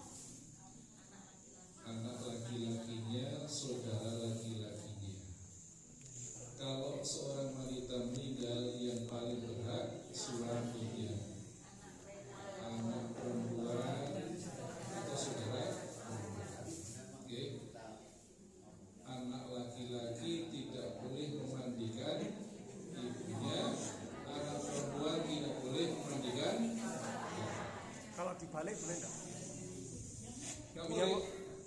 anak laki-lakinya, saudara laki-lakinya. Kalau seorang wanita meninggal, yang paling berhak suaminya, anak perempuan atau saudara perempuan. Oke. Anak laki-laki tidak boleh memandikan ibunya, anak perempuan tidak boleh memandikan. Kalau dibalik boleh enggak?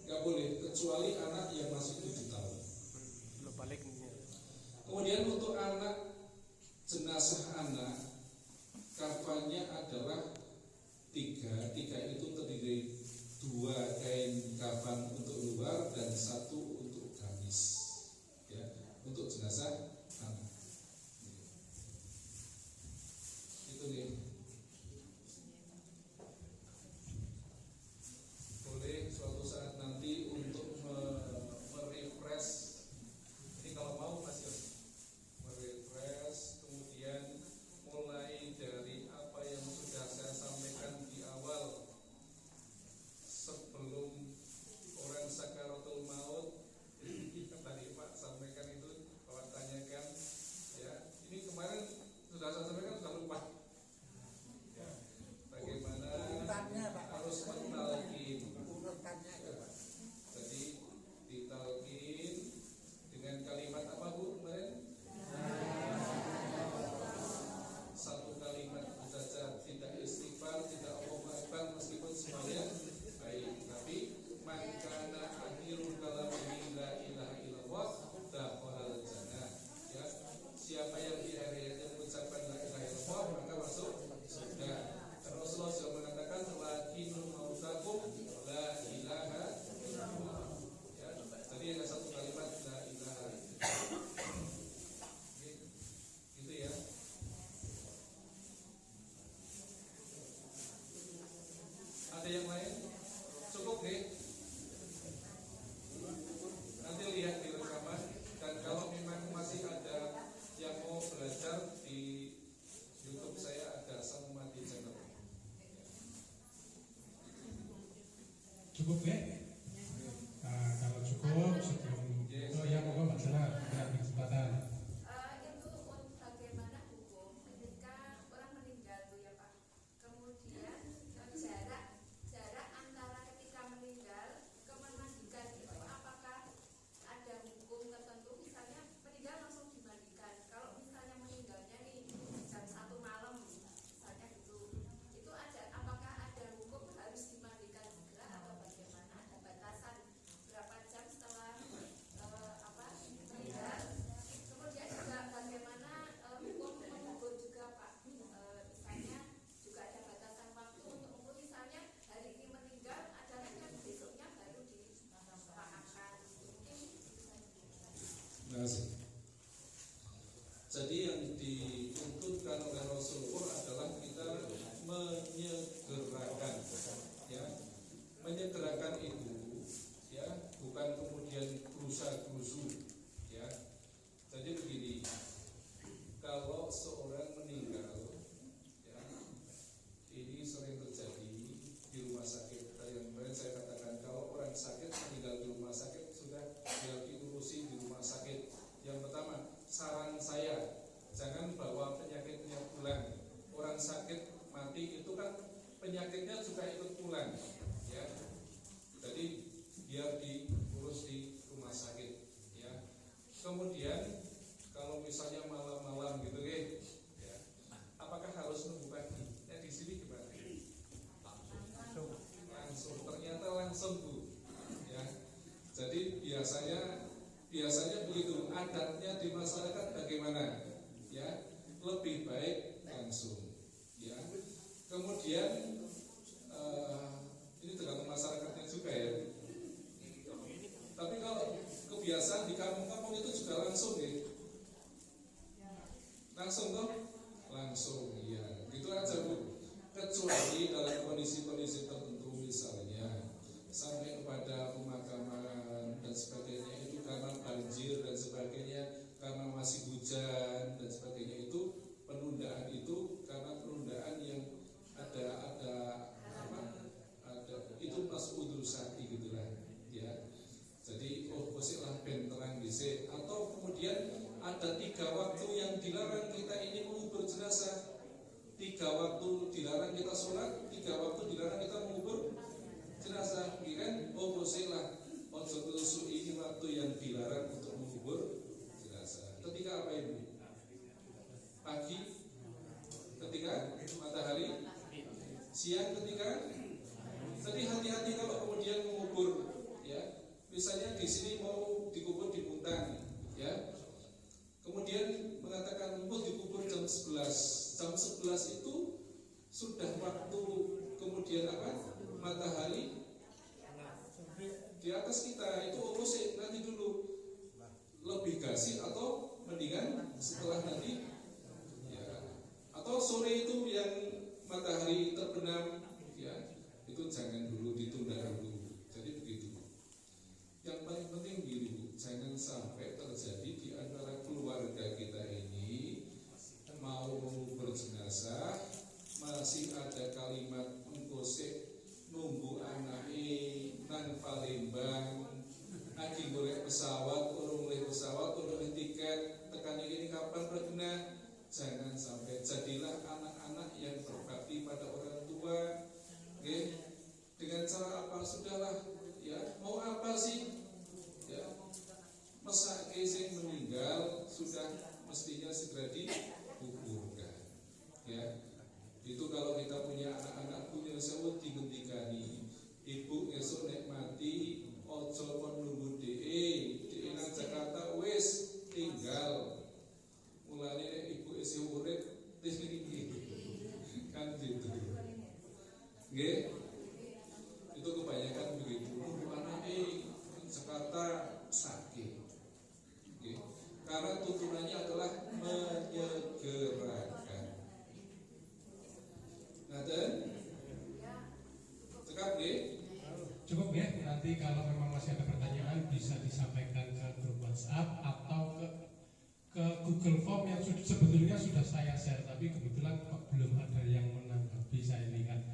Nggak boleh, kecuali anak yang masih 7 tahun. Belum balik ini. Kemudian untuk anak, jenazah anak, kafannya adalah 3 itu terdiri 2 kain kafan untuk luar dan 1 untuk gamis, ya, untuk jenazah anak. Itu nih. Boleh suatu saat nanti untuk merefresh. Ini kalau mau Mas Yos, merefresh, kemudian mulai dari apa yang sudah saya sampaikan di awal sebelum orang sakaratul maut. Tadi Pak sampaikan itu, Bapak tanyakan ya, ini kemarin sudah saya sampaikan, sudah lupa ya, bagaimana Urutannya Pak, harus mentalkin. urutannya aja Pak. Jadi ditalkin dengan kalimat apa Bu kemarin? 1 kalimat saja, tidak istighfar, tidak Allahu Akbar, meskipun semuanya baik, tapi makana akhirul kalamihi la ilaha illallah dakhalal jannah. Ya, siapa yang di akhirnya mengucapkan la ilaha illallah maka masuk surga. Dan Rasulullah sudah mengatakan lakinul mautakum la ilaha illallah. Ya, jadi ada 1 kalimat la ilaha illallah. Gitu ya. Ada yang lain? Cukup nih. Nanti lihat di rekaman, dan kalau memang masih ada yang mau belajar, di YouTube saya ada Samumati Channel. Cukup ya? Nah, kalau cukup sebelum oh ya monggo Mbak Sarah ada kesempatan. Itu bagaimana hukum ketika orang meninggal tuh ya Pak. Kemudian jarak antara ketika meninggal ke memandikan itu apakah ada hukum tertentu? Misalnya meninggal langsung dimandikan. Kalau misalnya meninggalnya nih jam 1 malam misalnya gitu, itu ada, apakah ada hukum harus dimandikan segera atau bagaimana? Ada penyakitnya juga ikut pulang, ya. Jadi biar diurus di rumah sakit, ya. Kemudian kalau misalnya malam-malam gitu, ya, apakah harus nunggu pagi? Di sini gimana? Langsung, ternyata langsung Bu, ya. Jadi biasanya begitu adatnya di masyarakat bagaimana, ya, lebih baik langsung, ya. Kemudian ini tergantung masyarakatnya juga, ya. Tapi kalau kebiasaan di kampung-kampung itu juga langsung, ya. Langsung toh? Langsung, ya. Gitu aja Bu. Kecuali dalam kondisi-kondisi tertentu, misalnya sampai kepada pemakaman dan sebagainya itu karena banjir dan sebagainya, karena masih hujan dan sebagainya, itu penundaan itu karena penundaan yang ada itu masuk udur sakti gitulah, ya. Jadi posisilah ben terang dhisik, atau kemudian ada 3 waktu yang dilarang kita ini mengubur jenazah. 3 waktu dilarang kita sholat, 3 waktu dilarang kita mengubur jenazah, kan? Posisilah ojo tusuk ini waktu yang dilarang untuk mengubur jenazah. Ketika apa Ibu? Pagi, ketika matahari, siang, ketika. Jadi hati-hati kalau kemudian mengubur, ya. Misalnya di sini mau dikubur di Muntang, ya. Kemudian mengatakan mau dikubur jam 11. Jam 11 itu sudah waktu kemudian apa? Matahari di atas kita, itu urus nanti dulu. Lebih gasih atau mendingan setelah nanti, ya. Atau sore itu yang matahari terbenam, ya. Itu jangan dulu, ditunda dulu. Jadi begitu. Yang paling penting gini Bu, jangan sampai terjadi di antara keluarga kita ini mau berjenazah masih ada kalimat engkosek nunggu anake nang Palembang, lagi golek pesawat, urung tiket, tekan ini kapan berguna. Jangan sampai. Jadilah anak-anak yang berbakti pada orang tua, okay? Dengan cara apa? Sudahlah, ya. Mau apa sih? Ya. Masa sing meninggal sudah mestinya segera dikuburkan, ya. Itu kalau kita punya anak-anak punya sewu digentikani. Ibu esok nek mati ojo kon nunggu DE nang Jakarta wis tinggal. Mulane nek ibu isih urip tinggi kan gitu. Nggih. Itu kebanyakan begitu. Nunggu anake Jakarta sakit. Nggih. Karena tuntunannya adalah menyegerakan. Ngaten? Cekap nggih? Cukup ya, nanti kalau memang masih ada pertanyaan bisa disampaikan ke grup WhatsApp atau ke Google Form yang sebetulnya sudah saya share, tapi kebetulan kok belum ada yang menanggapi. Saya lihat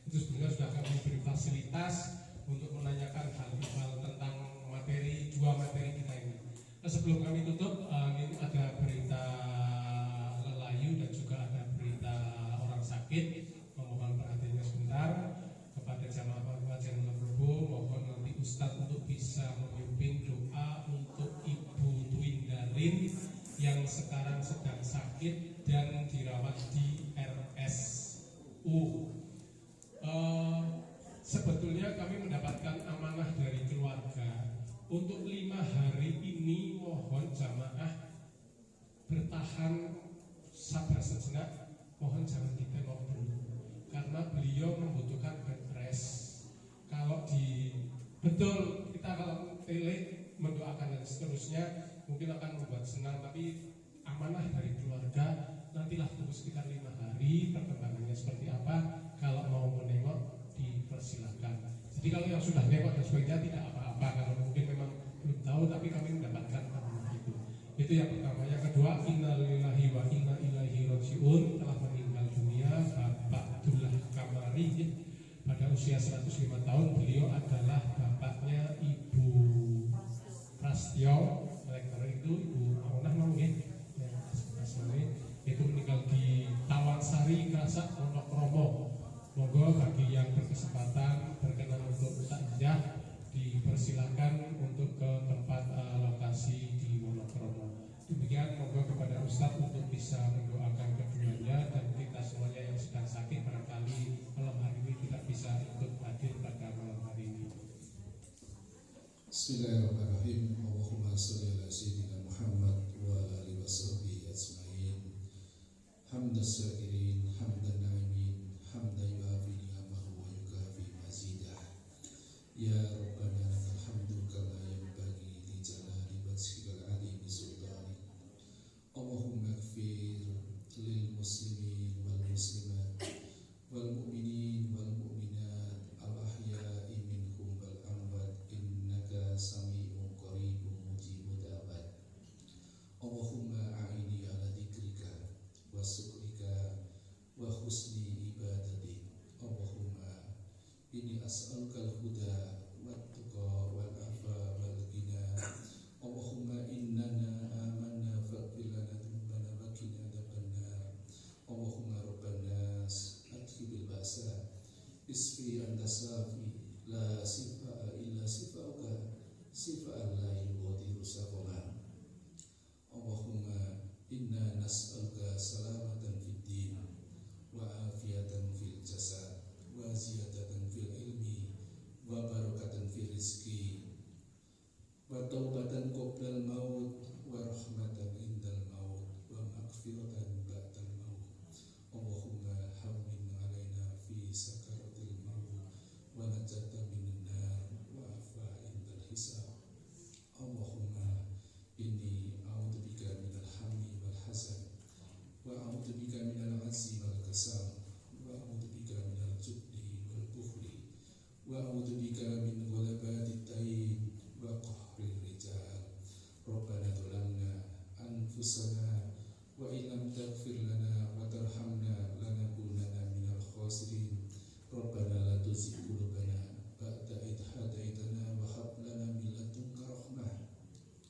itu sebenarnya sudah kami beri fasilitas untuk menanyakan hal-hal tentang dua materi kita ini. Nah, sebelum kami tutup, ini ada berita lelayu dan juga ada berita orang sakit. Memohon perhatiannya sebentar kepada jamaah pengajian Lebu. Mohon nanti Ustadz untuk bisa memimpin doa untuk Ibu Twindarin yang sekarang sedang sakit dan dirawat di RSU. Sebetulnya kami mendapatkan amanah dari keluarga untuk 5 hari ini. Mohon jamaah bertahan, sabar sejenak, mohon jangan ditengok dulu karena beliau membutuhkan bed rest. Kalau betul kita kalau tele mendoakan dan seterusnya mungkin akan membuat senang, tapi amanah dari keluarga nantilah tunggu sekitar 5 hari perkembangannya seperti apa. Kalau mau menengok dipersilakan. Jadi kalau yang sudah nengok dan sebagainya tidak apa-apa. Kalau mungkin memang belum tahu, tapi kami mendapatkan amanah itu. Itu yang pertama. Yang kedua, innalillahi wa inna ilaihi rajiun. Telah meninggal dunia Bapak Abdullah Kamari pada usia 105 tahun. Beliau adalah bapaknya Ibu Prastyo. Rektor itu Ibu Aunah namanya. Itu meninggal di Tawansari, Krasak, Monokromo. Monggo bagi berkesempatan berkenan untuk takziah, dipersilakan untuk ke tempat lokasi di Wonokromo. Demikian, monggo kepada Ustadz untuk bisa mendoakan keduanya dan kita semuanya yang sedang sakit barangkali malam hari ini tidak bisa ikut hadir pada malam hari ini. Bismillahirrahmanirrahim. Allahumma sholli ala sayyidina Muhammad wa ala alihi washabbihi ajmain. Hamdas syakirin, hamdan na'imin, hamdan yuafi ni'amahu wa yukafi mazidah. Ya Rabbana lakal hamdu kama yanbaghi li jalali wajhikal 'azimi sultanik. Allahumma ighfir lil muslimin wal muslimat wal mu'minin wal mu'minat al ahya'i minhum wal amwat innaka sami'un qaribun mujibud da'wat. Allahumma a'ini ala dzikrika wa syukrika wa husni ibadatik. Allahumma inni as'aluka al-huda wat tuqa wal afa wal ghina. Allahumma innana amanna faghfir lana dzunubana wa qina adzabannar. Allahumma rabban nas adhibil ba'sa isfi anta safi la sifa'a illa sifa'uka sifa'an la yughadiru saqama. Allahumma inna nas'aluka salamatan fid din wa afiyatan fil jasad wa ziyadatan fil ilmi wa barakatan fil rizki wa taubatan qoblal maut wa rahmatan indal maut wa maghfiratan ba'dal maut. Allahumma hawwin alaina fi sakaratil maut wa najata minan nar wa afa indal hisab. Allahumma inni a'udzubika minal hammi wal hazan wa a'udzubika minal 'azzi wal kasal wa a'udzubika minal jubni wal bukhli wa a'udzubika min ghalabatit tayn wa qahrir rijal. Rabbana dzalamna anfusana wa illam taghfir lana wa tarhamna lanakunanna minal khasirin. Rabbana la tuzigh qulubana ba'da idh hadaitana wa hab lana min ladunka rahmah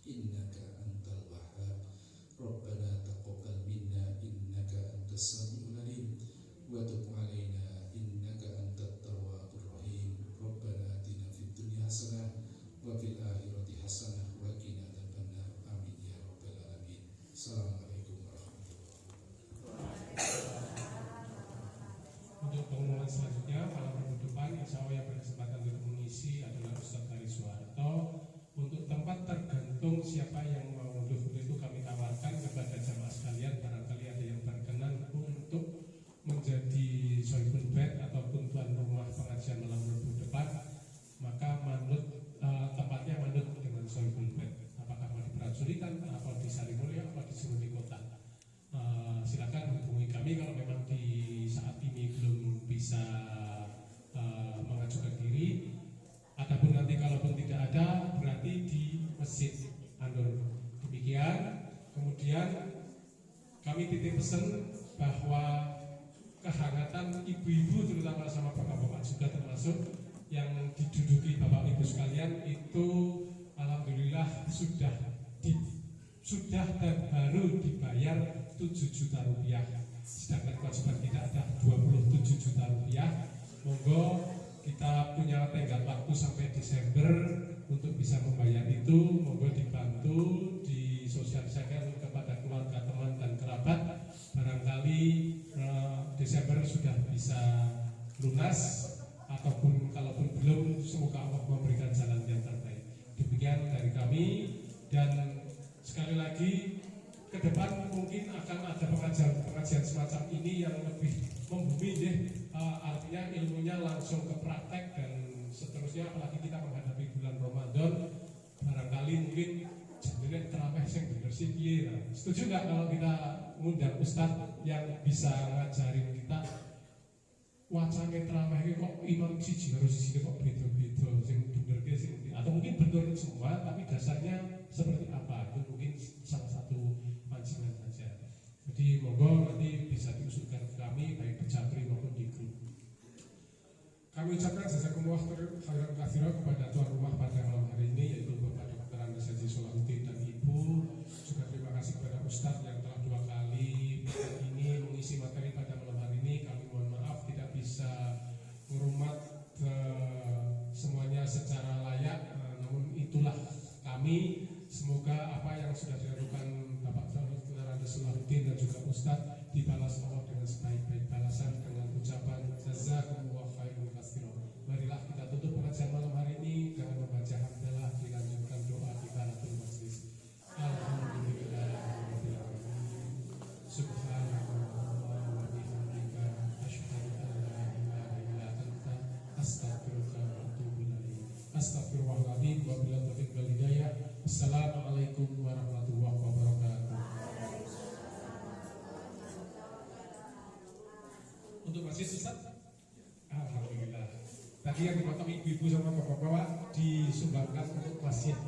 innaka antal wahhab. Rabbana taqabbal minna innaka antas samiul alim wa tub alaina innaka antat tawwabur rahim. Rabbana atina fid dunya hasanah wa fil akhirati hasanah wa qina adzabannar. Amin ya rabbal alamin. Assalamualaikum warahmatullahi wabarakatuh. Untuk pengumuman selanjutnya malam minggu depan insya Allah yang berkesempatan untuk mengisi adalah Ustadz Hari Soeharto. Untuk tempat tergantung siapa yang mau untuk itu kami tawarkan kepada jamaah sekalian, barangkali ada yang berkenan untuk menjadi sohibul bait ataupun tuan rumah pengajian malam minggu depan, maka tempatnya manut dengan sohibul bait. Apakah mau di Prajurit atau di Sarimulya atau di Seruni Kota. Silakan hubungi kami kalau memang di saat ini belum bisa mengajukan diri. Adapun nanti kalaupun tidak ada berarti di Masjid An-Nur. Demikian. Kemudian kami titip pesan bahwa kehangatan ibu-ibu terutama sama bapak-bapak juga termasuk yang diduduki bapak ibu sekalian itu alhamdulillah sudah dan baru dibayar 7 juta rupiah. Sedangkan kewajiban kita ada 27 juta rupiah. Monggo kita punya tenggat waktu sampai Desember untuk bisa membayar itu. Monggo dibantu disosialisasikan kepada keluarga, teman dan kerabat. Barangkali Desember sudah bisa lunas, ataupun kalaupun belum, semoga Allah memberikan jalan yang terbaik. Demikian dari kami, dan sekali lagi ke depan mungkin akan ada pengajian semacam ini yang lebih membumi deh, artinya ilmunya langsung ke praktek dan seterusnya, apalagi kita menghadapi bulan Ramadan. Barangkali mungkin jadinya terawih yang bener sih piye. Setuju nggak kalau kita ngundang ustadz yang bisa ngajarin kita wacana terawih kok imam siji harus siji kok beda-beda sing bener ke sing, atau mungkin bener semua tapi dasarnya seperti apa, itu mungkin salah satu pancingan saja. Jadi monggo nanti bisa diusulkan ke kami baik di Japri maupun di grup. Kami ucapkan jazakumullah khairan katsira kepada tuan rumah pada malam hari ini, yaitu Bapak Dr. Andes Haji Solahuddin dan Ibu. Juga terima kasih kepada Ustadz yang telah 2 kali ini mengisi materi pada malam hari ini. Kami mohon maaf tidak bisa merumat kami. Semoga apa yang sudah dilakukan Bapak Saudara Salahuddin dan juga Ustadz dibalas Allah dengan sebaik-baik balasan dengan ucapan jazakumullah khairan katsiran. Marilah kita tutup pengajian malam hari ini dengan membaca hamdalah dilanjutkan doa kifaratul majlis. Alhamdulillahirabbil alamin. Subhanallah wa bihamdika asyhadu an la ilaha illa anta astaghfiruka wa atubu ilaik. Astaghfirullahaladzim wa billahi taufiq wal hidayah. Assalamualaikum warahmatullahi wabarakatuh. Untuk masjid Ustaz, alhamdulillah. Tadi yang dipotong ibu-ibu sama bapak-bapak disumbangkan untuk masjid.